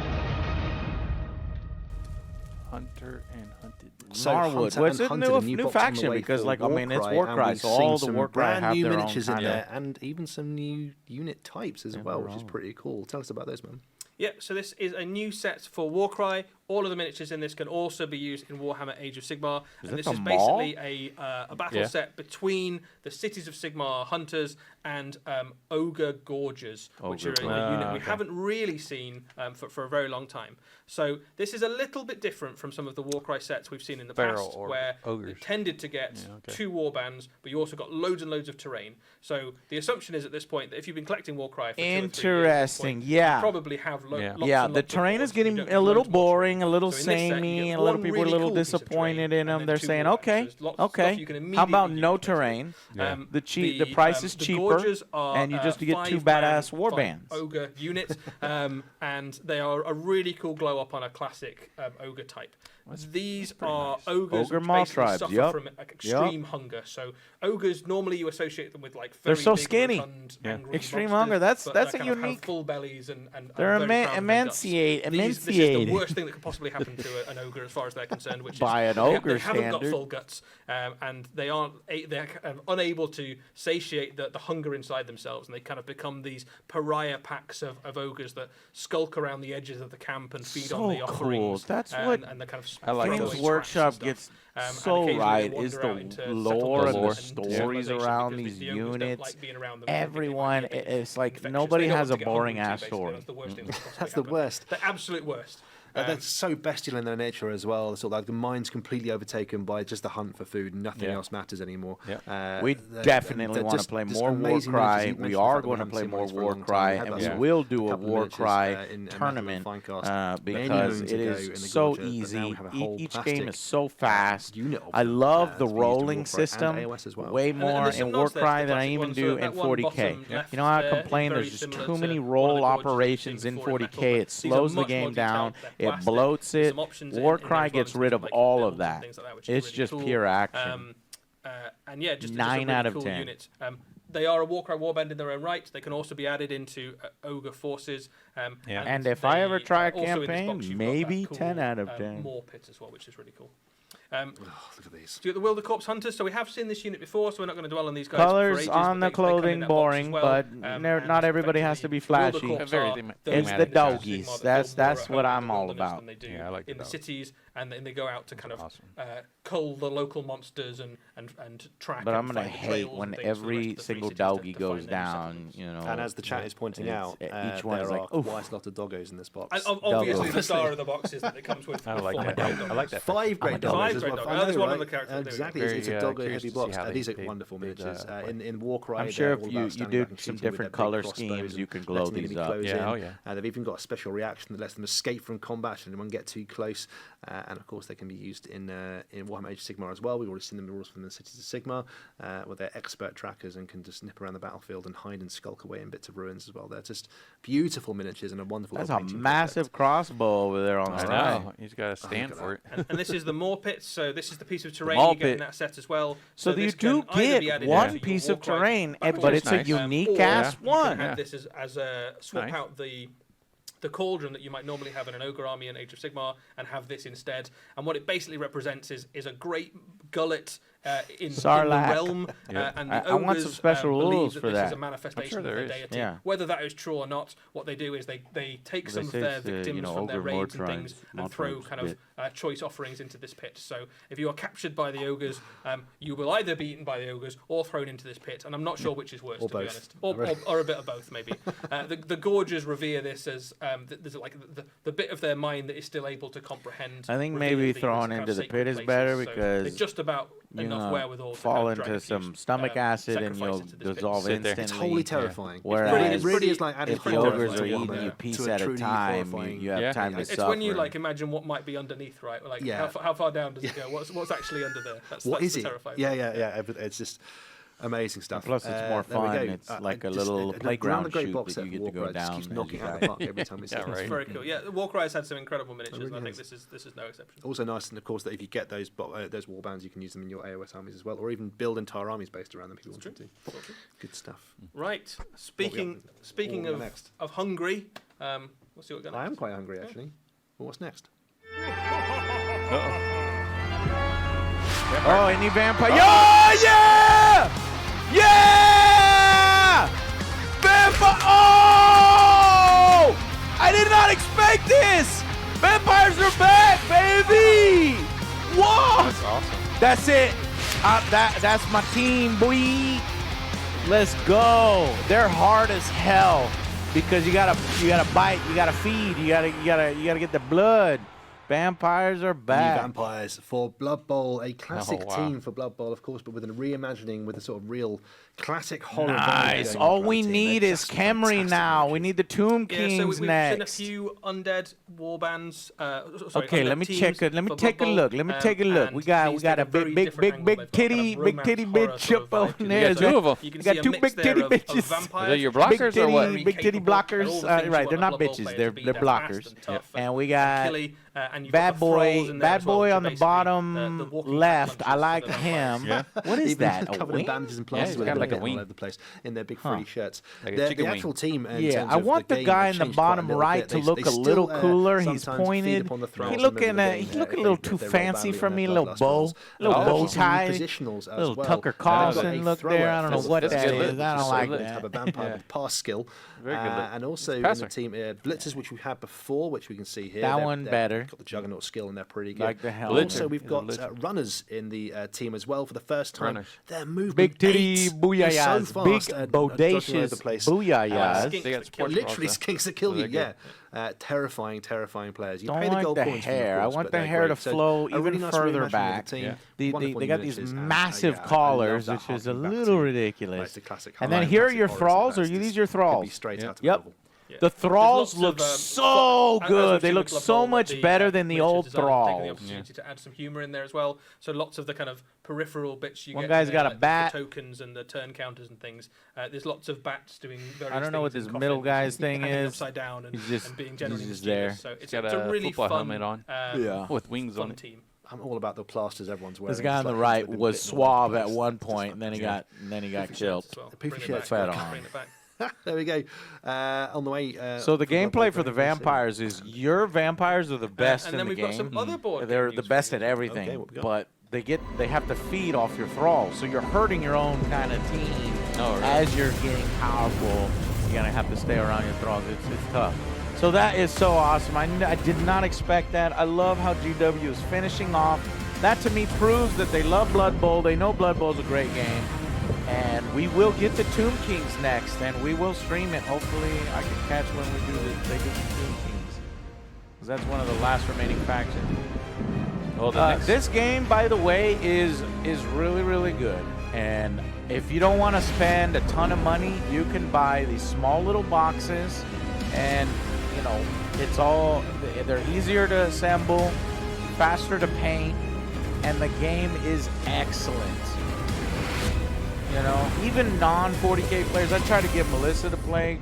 Hunter and Hunted. So Marwood. Hunter Well, it's and a Hunted, new, a new new box on the faction way because, for like, I mean, it's and Warcry, we've so all seen the some Warcry brand have new their own miniatures in kind of- there, and even some new unit types as well, which is pretty cool. Tell us about those, man. Yeah, so this is a new set for Warcry. All of the miniatures in this can also be used in Warhammer Age of Sigmar. And this the is Maul? basically a battle Yeah. set between the Cities of Sigmar Hunters and Ogre Gorgers, which are a unit we haven't really seen for a very long time. So this is a little bit different from some of the Warcry sets we've seen in the Feral past, or where ogres. you tended to get Yeah, okay. 2 warbands, but you also got loads and loads of terrain. So the assumption is at this point that if you've been collecting Warcry for 2 or 3 years, at this Interesting, point, yeah. you probably have Yeah. lots Yeah, and the lots of terrain boards. is getting You don't a have little loads more terrain. boring, a little So in this set, you samey, get a lot of one people are a really little cool piece of disappointed terrain in them. and They're then 2 saying, warbands. okay, So there's lots of okay. stuff you can How about immediately no use, basically. terrain? The The price is the cheaper, Gorgers are, and you just get 2 5 badass man, warbands. 5 ogre units, and they are a really cool glow up on a classic ogre type. These are ogres Ogre which Maw basically tribes, suffer yep. from extreme hunger. So ogres normally you associate them with like They're very so big, skinny. rotund, Yeah. angry Extreme monsters, hunger, that's but a that kind of have unique- full bellies and They're are very proud of their guts. This is the emaciated worst thing that could possibly happen to an ogre as far as they're concerned, which By is an ogre they haven't got standard. full guts, and they're kind of unable to satiate the hunger inside themselves, and they kind of become these pariah packs of ogres that skulk around the edges of the camp and feed on So the offerings. cool. That's and, what and the kind of I like throwaway those. traps Games and Workshop stuff. gets And so occasionally they right wander is out the into lore and the settlements stories civilization around because these the ogres don't units. like being around them. They think they might Everyone, be a bit it's like infectious. nobody They don't has want a to get boring hungry, ass basically. story. That's the worst thing that could possibly That's the happen. worst. The absolute worst. They're so bestial in their nature as well. Sort of like the mind's completely overtaken by just the hunt for food. Nothing Yeah. else matters anymore. Yeah. We definitely want to play more amazing Warcry. miniatures. You we mentioned the are fact that going to haven't play seen more those for a long time. Warcry, We had and that we sort of will do a couple of miniatures, Warcry in Metal tournament Finecast many because moons it ago is in the so Gorger, but now easy. we have a whole Each plastic, game is so fast. unit of I them, love the to be used in rolling Warcry and system AOS as well. way And more there's some in nods there to Warcry the than I classic even ones. do So in that one 40k. bottom left You know, I there is complain very there's just similar too to many one of the roll Gorgers we've operations seen in before 40k. Metal, It but these are slows the much game more down. detailed. They're It plastic. bloats There's it. some options in Warcry there as well gets in rid terms of like all builds of and that. things like that, which is It's really just cool. pure action. And yeah, just 9 a really out of cool 10. unit. They are a Warcry warband in their own right. They can also be added into ogre forces. Yeah. And if I ever try a also in this campaign, box you've got maybe that cool, 10 out of 10. More pits as well, which is really cool. Oh, look at these. Do you get the Wilder Corpse Hunters? So we have seen this unit before, so we're not going to dwell on these guys. Colors for ages, on but the they come in clothing that box as boring, well. but And not everybody has to be effectively, Wilder flashy. Corpse Very are thematic. those It's the units in doggies. Sigmar that That's build more what out I'm in the all wilderness about. than they do Yeah, I like the in the dog. cities, and then they go out to kind of awesome. cull the local monsters and track. But and I'm gonna find the hate trails when and things for the rest every of the single free cities doggy to goes find their new down. settlements. You know, And as the chat is pointing out, each one there is like, are oof. quite a lot of doggos in this box. And obviously, Double. the star of the box is that it comes with. I like four that. doggos. I like that. 5 great doggo. doggos Five as great well. doggo. I Oh, there's know, one right? other character. There we go. Exactly, Very, it's a curious doggo-heavy to box. see how These they are wonderful did, miniatures. like- In Warcry, I'm they're sure all if about you standing do back and some shooting with different their big color crossbows schemes, and you can glow letting the these enemy up. close Yeah, in. oh yeah. They've even got a special reaction that lets them escape from combat should anyone get too close. And of course, they can be used in Warhammer Age of Sigmar as well. We've already seen them in rules from the Cities of Sigmar, where they're expert trackers and can just nip around the battlefield and hide and skulk away in bits of ruins as well. They're just beautiful miniatures and a wonderful. That's little a painting massive crossbow over there on the I side. know. He's got to stand at for it. And this is the Maw Pits, so this is the piece of terrain Maw you get in Pit. that set as well. So you this do can either be get added one into your piece of Warcry terrain, background, but is it's a nice. unique or ass you can one. have this as a swap Nice. out the the cauldron that you might normally have in an ogre army in Age of Sigmar and have this instead. And what it basically represents is a great gullet in the realm. And the I want some special rules that for this that. is a manifestation of there their is. deity. Yeah. Whether that is true or not, what they do is they take some of their victims from their raids and things and throw kind of choice offerings into this pit. So if you are captured by the ogres, you will either be eaten by the ogres or thrown into this pit. And I'm not sure which is worse, to be honest. Or a bit of both, maybe. The Gorgers revere this as there's like the bit of their mind that is still able to comprehend. I think maybe throwing into the pit is better because it's just about enough wherewithal to fall kind of into some stomach acid and you'll dissolve instantly. It's wholly terrifying. Whereas it really is like if the ogres are eating you piece at a time, you have time to suffer. It's when you like imagine what might be underneath, right? Like how far down does it go? What's actually under there? That's the terrifying. Yeah. It's just amazing stuff. And plus, it's more fun. It's like a little playground shoot that you get to go down. Keeps knocking out the park every time we see it. It's very cool. Yeah, Warcry has had some incredible miniatures, and I think this is no exception. Also nice, and of course, that if you get those warbands, you can use them in your AOS armies as well, or even build entire armies based around them if you want to. Good stuff. Right. Speaking of hungry, we'll see what goes next. I am quite hungry actually. Well, what's next? Oh, any vampire? Oh, yeah! Yeah! Vampire! Oh! I did not expect this! Vampires are back, baby! Whoa! That's awesome. That's it. That's my team, boy. Let's go. They're hard as hell because you gotta bite, you gotta feed, you gotta get the blood. Vampires are back. New vampires for Blood Bowl, a classic team for Blood Bowl, of course, but with a reimagining with a sort of real classic horror. Nice. All we need is Khemri now. We need the Tomb Kings so we've next. seen a few undead warbands. Okay, let me check it. Let me take a look. Let me take a look. We got a big titty bitch up over there. You got two of them. You got two big titty bitches. Are they your blockers or what? Big titty blockers. Right, they're not bitches. They're blockers. And we got Bad Boy on the bottom left. I like him. What is that? A covered in bandages and plasters with like a wing all over the place in their big frilly shirts. Like The actual team. I want the guy in the bottom right to look a little cooler. He's pointed. He looking a little too fancy for me. A little bow tie, little Tucker Carlson look there. I don't know what that is. I don't like that. Have a vampire with pass skill. Very good look. And also in the team Blitzers, which we had before, which we can see here. That one better. Got the Juggernaut skill and they're pretty good. Like the hell. Also, we've got runners in the team as well for the first time. They're moving big titty booyahs, so big fast, bodacious booyahs. Literally skinks that kill you. Yeah. Terrifying players. You Don't pay the like gold the coins hair. I want the hair to flow even further back. They got these massive collars, which is a little ridiculous. And then here are your thralls, or are these your thralls? Yep. The thralls look so good. They look so much better than the old thralls. The opportunity to add some humor in there as well. So lots of the kind of peripheral bits you One get. guy's got a like bat. The tokens and the turn counters and things. There's lots of bats doing various things. I don't know what this middle guy's thing is. Upside down and being generally just there. So it's got a really football fun helmet on. With wings on it. team. I'm all about the plasters everyone's wearing. This guy on the right was suave at one point, and then he got killed. Fed on. There we go. On the way. So the gameplay for the vampires is your vampires are the best in the game. And then we've got some other board. They're the best at everything, but they have to feed off your thralls. So you're hurting your own kind of team as you're getting powerful. You're gonna have to stay around your thralls. It's tough. So that is so awesome. I did not expect that. I love how GW is finishing off. That to me proves that they love Blood Bowl. They know Blood Bowl is a great game. And we will get the Tomb Kings next, and we will stream it. Hopefully, I can catch when we do this. They do the Tomb Kings, because that's one of the last remaining factions. This game, by the way, is really, really good. And if you don't want to spend a ton of money, you can buy these small little boxes, and you know they're easier to assemble, faster to paint, and the game is excellent. You know, even non-40K players, I try to get Melissa to play.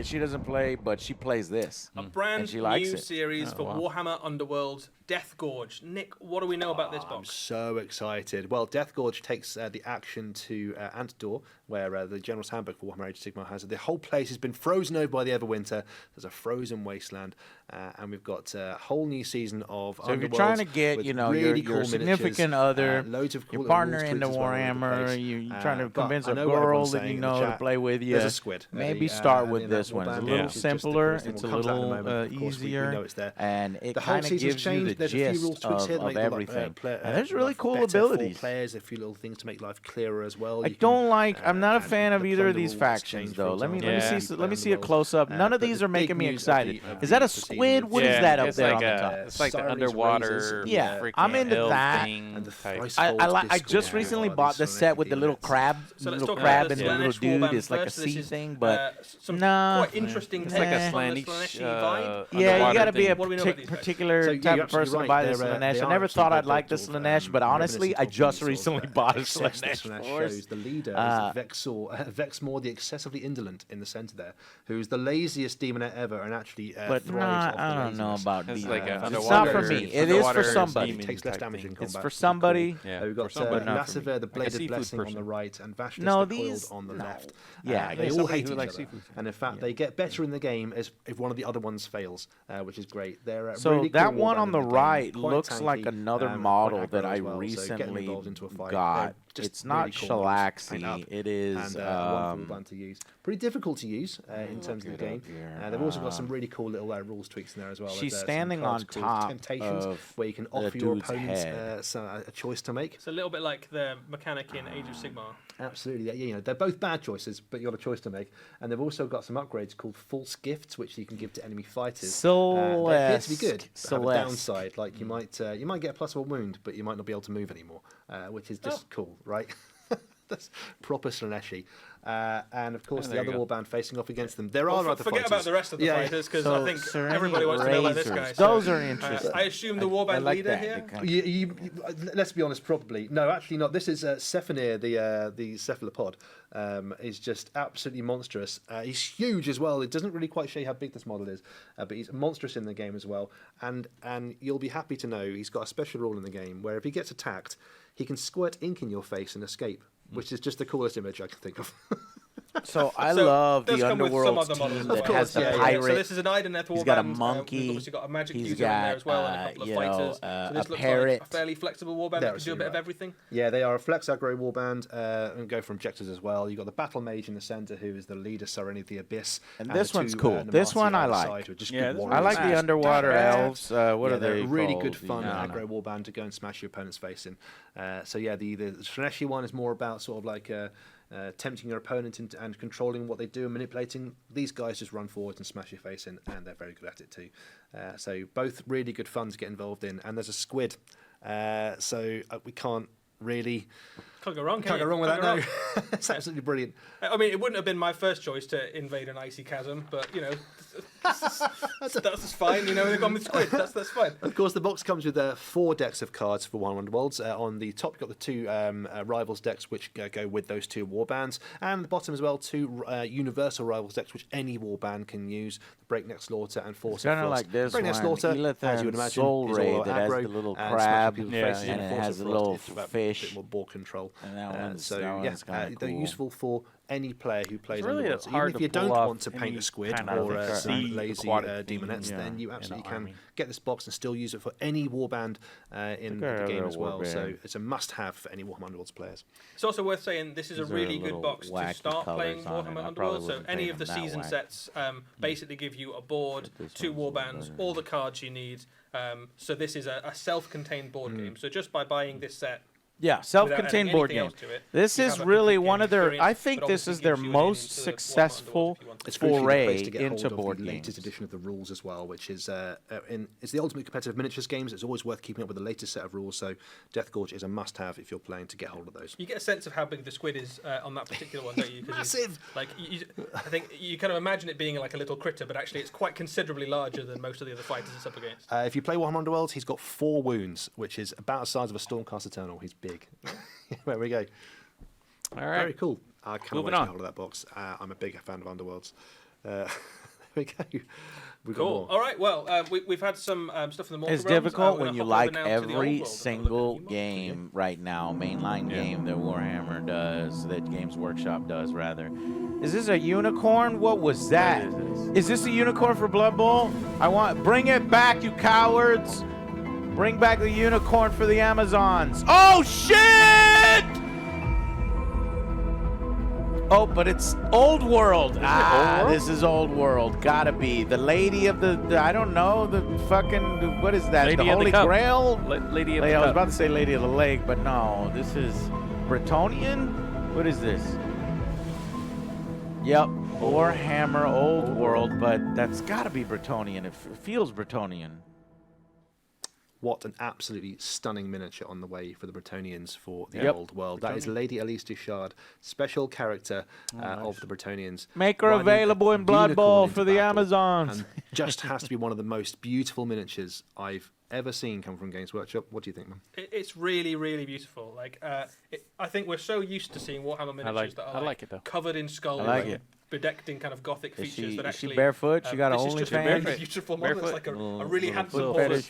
She doesn't play, but she plays this. A brand she likes new it. series for Warhammer Underworlds, Death Gorge. Nick, what do we know about this box? I'm so excited. Well, Death Gorge takes the action to Antdor, where the General's Handbook for Warhammer Age of Sigmar has it. The whole place has been frozen over by the Everwinter. There's a frozen wasteland, and we've got a whole new season of So if you're trying to get, you know, really your cool significant other, loads of cool your partner little into rules tweaks as well all over the Warhammer, place. you're trying to But convince I a know what girl everyone's that saying you in the know to chat. play with you. There's a squid. Maybe start in with that this one. It's a warband, little which is just the simpler. coolest thing. It's a What comes out in little moment, of course, we easier, know it's there. and it The whole kind of season's gives you the changed. There's a few rules gist tweaks here to of make the everything. And there's life really cool better for abilities. players, a few little things to make life clearer as well. I You can, don't like. I'm not a and fan of the either of plunder these rules factions, change, though. for Let me example, let me see a Underworlds. close up. None of But these the are making big me news of excited. the- Is that a of the season squid? is What is that up it's there like on the top? it's like the Sirens, underwater. razors, Yeah, freaking I'm into elf that. thing And the type. thrice I Discord just recently are bought the these set with the little events. crab, So let's little talk crab about and the the little Slaanesh dude. warband It's like a first. This sea is, thing, but some nah. quite interesting It's like a takes on the Slaanesh, Slaaneshi vibe. Yeah, you underwater got to be a thing. What do we know about these guys? particular So, yeah, type you're of person absolutely to buy right. this They're, Slaanesh. they I are never actually thought I'd the like this sort of, Slaanesh, but honestly, I reminiscent of just the sort recently of, bought a excess that Slaanesh Slaanesh Force. shows. The leader Uh, is Vexmore, the excessively indolent in the centre there, who's the laziest demonette ever, and actually But thrives nah, off I the don't know laziness. about It's these. like a It's not underwater- for me. It is for underwater somebody. demon Takes less type damage thing. in combat. It's for which is somebody. cool. Yeah, We've for got somebody, not for me. Lassiver, the Like a bladed seafood blessing on person. the right, and Vashtis No, the these- coiled on the no. left. Yeah, they yeah, all somebody hate who each likes other, seafood. and in fact, they get better in the game as if one of the other ones fails, which is great. They're So really that cool one warband on in the game, right quite looks like tanky, another quite model aggro that as I well, so getting recently involved into a fight, got. they're just It's not really cool models to paint up, Shalaxi. It is. and wonderful warband to use. Pretty difficult to use in terms of the game. They've also got some really cool little rules tweaks in there as well. She's There's, standing some cards on called top Temptations, of where you can the offer your dude's opponents head. a choice to make. It's a little bit like the mechanic in Age of Sigmar. Absolutely, yeah, you know, they're both bad choices, but you've got a choice to make. And they've also got some upgrades called false gifts, which you can give to enemy fighters. They appear to be good, but have a downside. Like you might get a +1 wound, but you might not be able to move anymore, which is just cool, right? That's proper Slaaneshi. And of course, the there other you go. warband facing off against them. There are other Forget fighters. about the rest of the fighters, because I think everybody wants to know about this guy. Those are interesting. I assume the warband like leader that. here. Let's be honest, probably. No, actually not. This is Sephanir, the cephalopod. Is just absolutely monstrous. He's huge as well. It doesn't really quite show you how big this model is, but he's monstrous in the game as well. And you'll be happy to know he's got a special rule in the game where if he gets attacked, he can squirt ink in your face and escape, which is just the coolest image I can think of. So I So, love does the come with some Underworlds other models team as that well. has the Yeah, yeah. pirate. So this is an Ideneth warband. He's got a We've monkey. obviously got a magic He's user in there got, as well, and a couple of fighters. So this a looks parrot. like a fairly flexible warband They're that can do a bit of absolutely right. everything. Yeah, they are a flex aggro warband and go for objectives as well. You've got the battle mage in the centre, who is the leader, Serenity the Abyss. And the this one's two, cool. This Namarti one I on the like. side, who are just Yeah, good this I warriors. like the underwater elves. What are they're they a really called? good fun Yeah. aggro warband to go and smash your opponent's face in. So yeah, the Slaaneshi one is more about sort of like tempting your opponent and controlling what they do and manipulating. These guys just run forward and smash your face in, and they're very good at it too. So both really good fun to get involved in. And there's a squid, so we can't really Can't go wrong. can't go wrong with that. Can't No, go wrong. it's absolutely brilliant. I mean, it wouldn't have been my first choice to invade an icy chasm, but you know, that's fine. You know, they've gone with squid. That's fine. Of course, the box comes with 4 decks of cards for Warhammer Underworlds. On the top, you've got the 2 Rivals decks, which go with those 2 warbands. And at the bottom as well, 2 Universal Rivals decks, which any warband can use. The Breakneck Slaughter and Force Kind of of Frost. like this Breakneck one, Slaughter, as you would Elethan imagine, Soul is Ray all that has aggro, the little smashing crab, people's yeah, faces, and and it Force has of a Frost little is about fish. A bit more ball control. And that one's- So that yeah, one's kinda they're cool. useful for any player who plays really Underworlds. Even hard if to you don't pull off want to paint any a squid kind or of some sea lazy aquatic demonettes, thing, then you in absolutely the can army. get this box and still use it for any warband in Look at the game our as well. warband. So it's a must-have for any Warhammer Underworlds players. It's also worth saying this is a These are really good little box to wacky start playing colours on it. Warhammer I probably Underworlds. So wouldn't any paint of the them that season wacky. sets basically give you a board, This 2 one's warbands, better. all the cards you need. So this is a self-contained board game. So just by buying this set, Yeah, without self-contained adding board anything game. else to it, This you is have a really complete one game of their. experience, I think but this obviously is their gives you an most into Warhammer successful Underworlds if you want to. It's crucially the place foray to get into hold of board the latest games. edition of the rules as well, which is it's the ultimate competitive miniatures games. It's always worth keeping up with the latest set of rules. So Death Gorge is a must-have if you're playing to get hold of those. You get a sense of how big the squid is on that particular one, don't you? 'Cause Massive. I think you kind of imagine it being like a little critter, but actually it's quite considerably larger than most of the other fighters it's up against. If you play Warhammer Underworlds, he's got 4 wounds, which is about the size of a Stormcast Eternal. He's big. There we go. All right. Very cool. I cannot Moving wait to on. get hold of that box. I'm a big fan of Underworlds. There we go. We've got Cool. more. All right. Well, we've had some stuff in the Mortal It's realms. difficult We're when gonna you hop like over now to the old every world and have a look single at the new game right now, mainline game that Warhammer does, that Games Workshop does, rather. Is this a unicorn? What was that? Is this a unicorn for Blood Bowl? Bring it back, you cowards! Bring back the unicorn for the Amazons. Oh, shit! Oh, but it's Old World. This is Old World. Gotta be. The lady of the I don't know, the fucking, what is that? Lady the of the Holy Cup. Grail? Lady of the I was Cup. about to say Lady of the Lake, but no. This is Bretonnian? What is this? Yep. Warhammer Old World, but that's gotta be Bretonnian. It feels Bretonnian. What an absolutely stunning miniature on the way for the Bretonnians for the Old World. That is Lady Elise Duchard, special character of the Bretonnians. Make her riding available a in Blood unicorn Bowl into for the battle, Amazons. And just has to be one of the most beautiful miniatures I've ever seen come from Games Workshop. What do you think, man? It's really, really beautiful. Like, I think we're so used to seeing Warhammer miniatures that are like it, though. covered in skull, I like it. bedecked in kind of gothic Is features. she- that is she actually barefoot? She got a this is just a OnlyFans? really beautiful model. It's like a really handsome little horse. fetish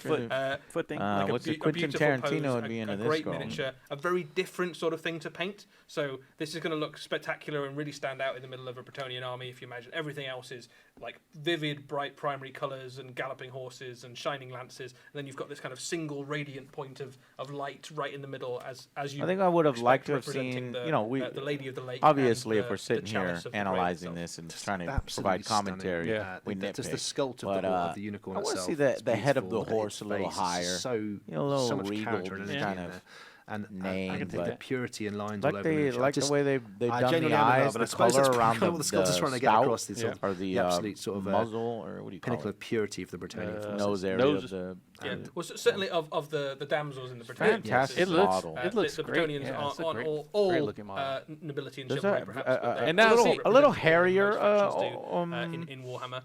foot thing. Like what's a it? Quentin beautiful Tarantino pose, would be into a this great girl. miniature, a very different sort of thing to paint. So this is going to look spectacular and really stand out in the middle of a Bretonnian army. If you imagine everything else is like vivid, bright primary colours and galloping horses and shining lances, and then you've got this kind of single radiant point of light right in the middle. As you, I think I would have expect, liked to have representing seen, the the Lady of the Lake. obviously, and if we're the sitting here chalice of the grave analyzing itself. this and trying to Absolutely provide commentary, stunning. we just the nitpick. sculpt of, But, of the unicorn I want to itself. see is the head of the beautiful. horse Its a little face is higher. So, a little so much regal, character and just energy kind in of there. And name, I can think but the purity and lines like all over the they miniature. like Just- the way they've I done the genuinely don't know, eyes, but the I suppose color that's around kind of what the sculptor's trying to get spout, across. This or the absolute sort of muzzle, or what do you call pinnacle it? of purity for the Bretonnian forces. Nose area Nose. of the. Yeah, well, certainly of the damsels in the Bretonnians. Fantastic It looks- model. it looks the great. Bretonnians Yeah, aren't, it's a aren't great- all great-looking model. nobility and There's chivalry, a- perhaps, but they're and now see- a little representative of hairier, most factions do, in Warhammer.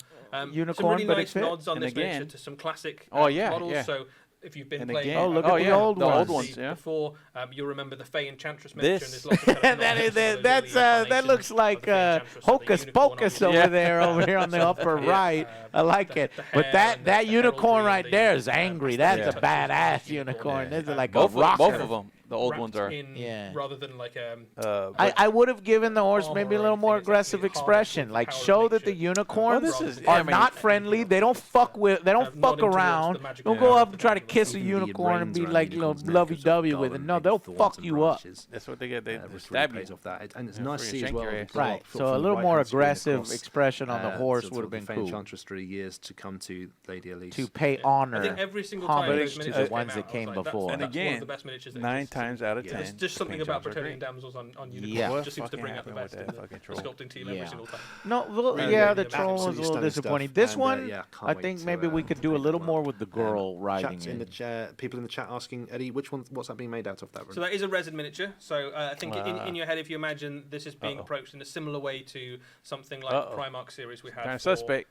unicorn, some really but it nice fit. nods on And this miniature again- to some classic Oh, yeah, models. yeah. So if you've been And playing, again- Oh, look at the old ones. yeah. before, you'll remember the Fey Enchantress miniature. This- And there's lots of kind of that nods is to those that early looks incarnations like of the Fey Enchantress, so the hocus unicorn pocus on the- over here on the upper right. I like it. the But hair that and that the unicorn heraldry right and there the, is angry. yeah. That's Yeah. a badass Yeah. unicorn. This is like a Both rocker. of them, the old ones are. in, Yeah. rather than like I would have given the horse armor maybe a or little more anything, it's actually aggressive hardened expression. with Like power of show that the nature. unicorns Well, this is- are I mean- not friendly. They don't fuck with. They don't Kind of fuck nodding towards around. the magical Don't go power up of and try to the kiss a Even the unicorn and brains be around like the unicorn's neck lovey are sort of dovey with it. golden No, big they'll thorns fuck and you up. branches. That's what they get. They Which really stab you. plays off that. And it's Yeah, nice to for see your as well. shank your the ass. plot Right. from So a the little more right-hand screen aggressive across, expression on the horse to would sort have of been the Fey cool. Enchantress through years to come to Lady Elise. To pay I honor, think every single time homage those to miniatures the ones came that out, I came was like, before. And that's one of again, the best miniatures that 9 exist. times out of Yeah. 10. There's just something paint about jobs are Bretonnian great. damsels on unicorns. Yeah. It just seems to bring out the Fucking best happy in with the that fucking sculpting team Yeah. every single time. No, well, Really, yeah, really the good. troll was a Absolutely little stunning disappointing. stuff. This And, one, yeah, I can't think wait maybe to, we could do a take little that more one. with the girl riding Chats in it. the people in the chat asking, Eddie, what's that being made out of? That So that is a resin miniature. So I think in your head, if you imagine this is being approached in a similar way to something like the Primarch series we had Kinda for suspect.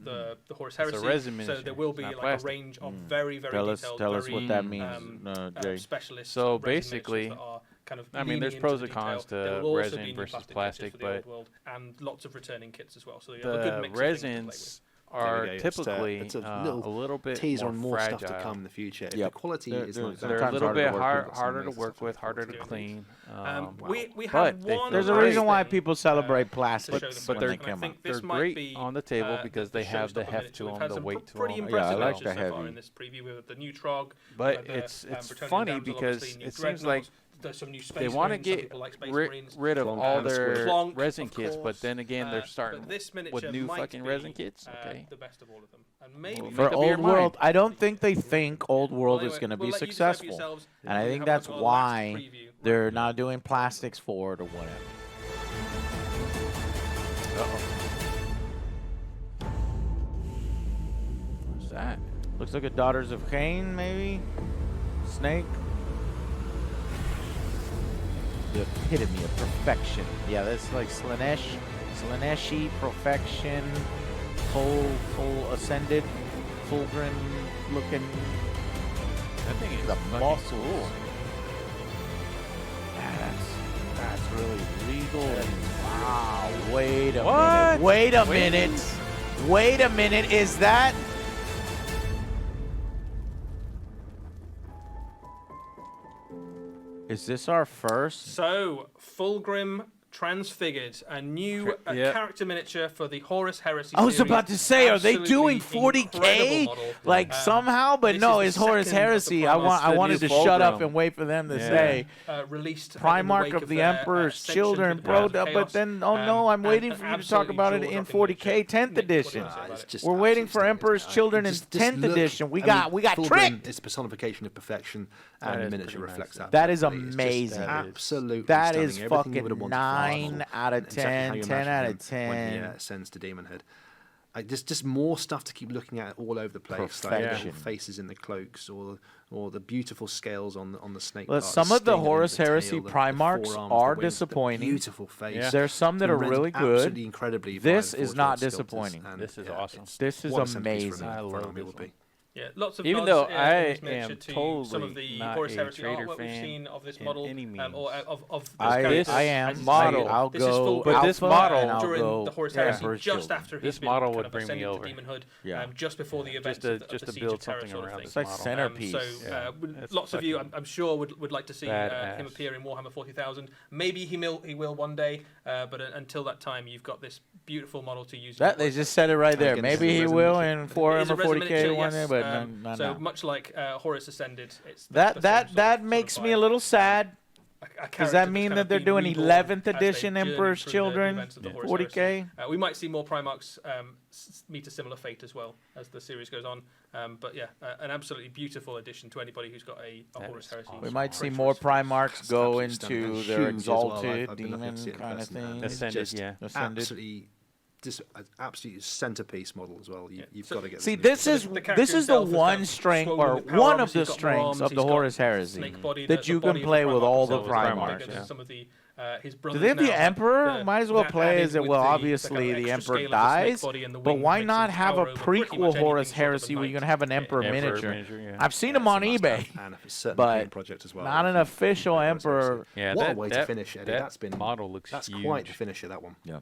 The Horus It's a Heresy. resin So miniature, there will it's be not like plastic. a range of very, very Tell us detailed, what very, that means, Jay. specialist. So resin miniatures basically, that are kind of I mean, there's leaning pros into and cons detail. to There will also resin be new versus miniatures plastic, for the old but world and lots of returning kits as well. So you have a good the mix of things to play with. resins are There we go. typically It's a a little little bit teaser more on more fragile. stuff to come in the future. If Yep. the quality They're- is they're- like that, They're a Sometimes little harder to bit work harder with. to amazing work stuff with, to harder to do. clean. We but have they one. fit There's a great. reason why thing, people celebrate to plastics show them but when they're- they and I come think out. this They're might great be, on the table because they have the showstopper heft to miniature. We've them, had the some weight to pretty them. impressive Yeah, I like miniatures the so far heavy. in this preview with the new Trog. But the, it's Bretonnian funny damsel, because obviously, new it seems Dreadnoughts. like There's some new Space they want to Marines, some get people like Space rid Marines. of Clonk all and their Clonk, resin of kits, but course. then again, they're starting But this with miniature new might fucking be, resin kits. Okay. the best of all of them. And maybe Well, For make up your Old mind. World, I don't think they think Old World Well, is anyway, going to we'll be let you decide for successful. yourselves. And I We'll think have that's a last why preview. they're not doing plastics for it or whatever. What's that? Looks like a Daughters of Cain, maybe? Snake? The epitome of perfection. Yeah, that's like Slanesh. Slaneshi, perfection. Full ascended. Fulgrim looking. That thing is The fucking muscles. cool. Yeah, That's really regal. Wow. Wait a minute. Wait a minute. Wait a minute. Is that? Is this our first? So, Fulgrim Transfigured, a new character miniature for the Horus Heresy I was series. about to say, are they doing Absolutely 40K incredible model. like somehow? But this no, is it's the Horus second of the Heresy. Primarchs. I wanted to shut up and wait for them to say Released Primarch in the wake of the their, Emperor's Ascension Children, through the bro. Path of But Chaos. then, oh no, I'm waiting and for you to talk about it in absolutely 40K 10th edition. Just We're waiting for absolutely Emperor's stunning. Children in Just 10th look, edition. We I got mean, Fulgrim tricked. is personification of perfection, and the miniature reflects that. That is perfectly. It's just amazing. absolutely That stunning. is Everything you would have fucking wanted from 9 out of exactly how 10, you 10 imagine out him of 10. when he ascends to Demonhead. Just more stuff to keep looking at all over the place. Like Perfection. little faces in the cloaks, or the beautiful scales on the snake. Well, part, some of the sting Horus tail, Heresy the Primarchs forearms, are the wings, the disappointing. beautiful face. There's some that are Rendered really good. absolutely incredibly by This the is Forge not World sculptors, disappointing. and This is awesome. it's This is what a centerpiece amazing. for I an love army this would one. be. Yeah, lots of Even nods, though in I this miniature am to totally some of the not Horus a Heresy Trader artwork we've fan seen of this in model, any or means. of those I characters. am. As model. I'll this is go full- But this Alpha, model- and I'll during go the Horus Heresy, Emperor's just Children. after he's This been model kind would of bring me ascended over. to Demonhood, Yeah. just before the events of just the to Siege build of Terror something sort of around thing. this like model. centerpiece. So That's lots of you, fucking I'm sure, would like to see him badass. appear in Warhammer 40,000. Maybe he will one day, but until that time, you've got this beautiful model to use. That they just said it right there. Again, Maybe it's a he resin will miniature. in It is 4M a or resin 40K miniature, one day, yes, but not so now. much like Horus Ascended, it's That the same sort of makes me vibe. a little sad. A Does character that that's mean kind that of they're been doing reborn 11th as they edition journey Emperor's through the Children, events of the Horus 40K? Heresy. We might see more Primarchs meet a similar fate as well as the series goes on. But yeah, an absolutely beautiful addition to anybody who's got a Horus Heresy. We might see Horus more Heresy. Primarchs go absolutely stunning into and their huge as well. exalted I've been looking demon to see it in kind of person, and thing. it's Ascended, just yeah. Ascended. absolutely, just an absolute centerpiece model as well. You've So- got to get. See, this this miniature. is character this is the himself has one got strength, swollen or with power, one of obviously the he's got more strengths arms, of the he's got Horus Heresy snake body, that the you body can of play the with Primarch all the itself is very Primarchs. bigger than Yeah. some of the his Do brothers they have the now, Emperor? Might as well that play added as it with will. the kind Obviously, of the extra Emperor scale of the snake dies, body and the but wing why makes not him have tower a over pretty prequel much Horus anything short of a Heresy where you're knight. gonna have an Emperor Emperor miniature? yeah. I've seen Yeah, them it's a on eBay, must-have, and a certain but paint project as well. not an official Emperor. Yeah, What a that, way to that, finish, Eddie. that That's been model looks That's huge. quite the finisher. That one. Yeah,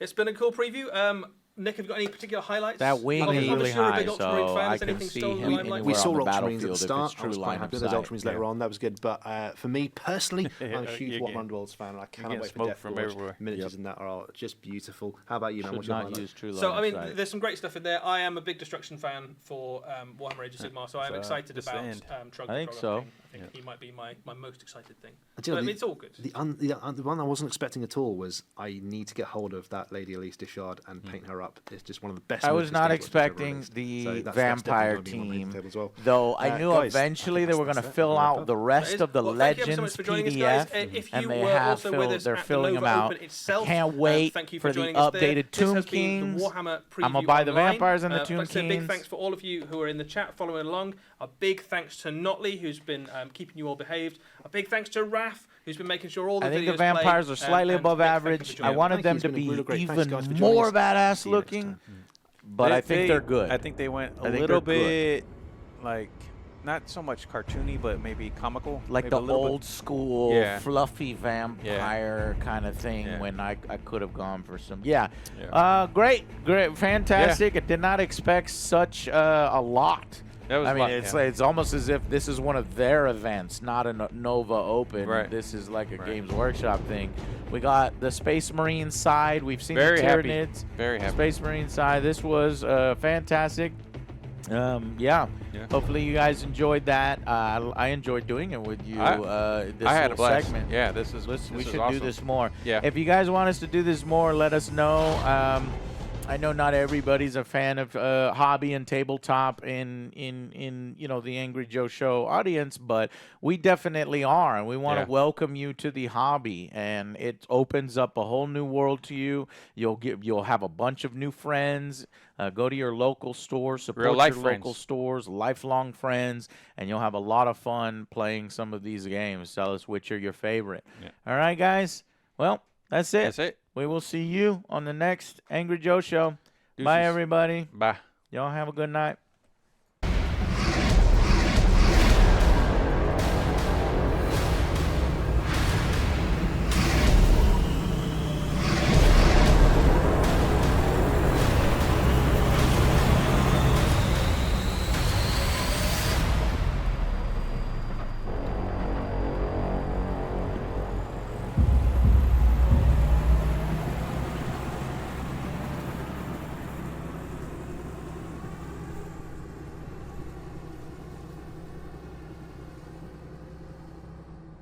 it's been a cool preview. Nick, have you got any particular highlights? That wing I'm is really sure you're a high, big Ultramarine so fan. I Is can anything see still in him the limelight? anywhere We on saw the Ultramarines at battlefield the if it's start. I true was quite line happy of with those sight. Ultramarines later on. That was good. But for me personally, I'm a huge You're Warhammer getting- Underworlds fan. And I cannot getting wait for smoke Death from Forge. everywhere. Miniatures in that are just beautiful. How about you, man? Should What's your not highlight? use true So line I mean, of sight. there's some great stuff in there. I am a big Destruction fan for Warhammer Age of Sigmar, so I am So, excited just about the end. Troggoth. I think so. I think he might be my most excited thing. Do you know, But, I mean, it's all good. The one I wasn't expecting at all was I need to get hold of that Lady Elise Dishard and paint her up. It's just one of the best. I was miniatures not game projects ever expecting released. the So that's vampire definitely gonna be on my team, table as well. though I knew guys, eventually I they think were going to that's it. fill We'll wrap out up. the rest of the Well, thank you ever so much Legends for joining us, PDF, guys. If and you they were have also with us they're at the filling them Nova out. Open itself, Can't wait thank you for the joining us there. updated This Tomb has been the Kings. Warhammer I'ma preview buy the online. vampires and the Tomb like I said, big Kings. thanks for all of you who are in the chat following along. A big thanks to Notley, who's been keeping you all behaved. A big thanks to Raf, who's been making sure all the I think videos the vampires play. are slightly And above big thank you for average. joining I us. wanted Thank them you. to It's been be really great. Thanks, even guys, for joining more us. badass See you next looking, time. but I think they're good. I think they went a I think little they're good. bit like not so much cartoony, but maybe comical. Like maybe the a little bit- old school Yeah. fluffy vampire kind of thing. Yeah. When I could have gone for some Yeah. great, fantastic. I did not expect such a lot. That was I a mean, lot, it's yeah. like, it's almost as if this is one of their events, not a Nova Open. Right. This is like a Right. Games Workshop thing. We got the Space Marine side. We've seen Very the happy. Tyranids. Very happy. Space Marine side. This was fantastic. Yeah. Hopefully you guys enjoyed that. I enjoyed doing it with you. This I had a little blast. segment. Yeah, this is We is should awesome. do this more. Yeah. If you guys want us to do this more, let us know. I know not everybody's a fan of hobby and tabletop in the Angry Joe Show audience, but we definitely are, and we want to welcome you to the hobby. And it opens up a whole new world to you. You'll have a bunch of new friends. Go to your local store, support your Real-life local friends. stores, lifelong friends, and you'll have a lot of fun playing some of these games. Tell us which are your favorite. Yeah. All right, guys. Well, that's it. That's it. We will see you on the next Angry Joe Show. Deuces. Bye, everybody. Bye. Y'all have a good night.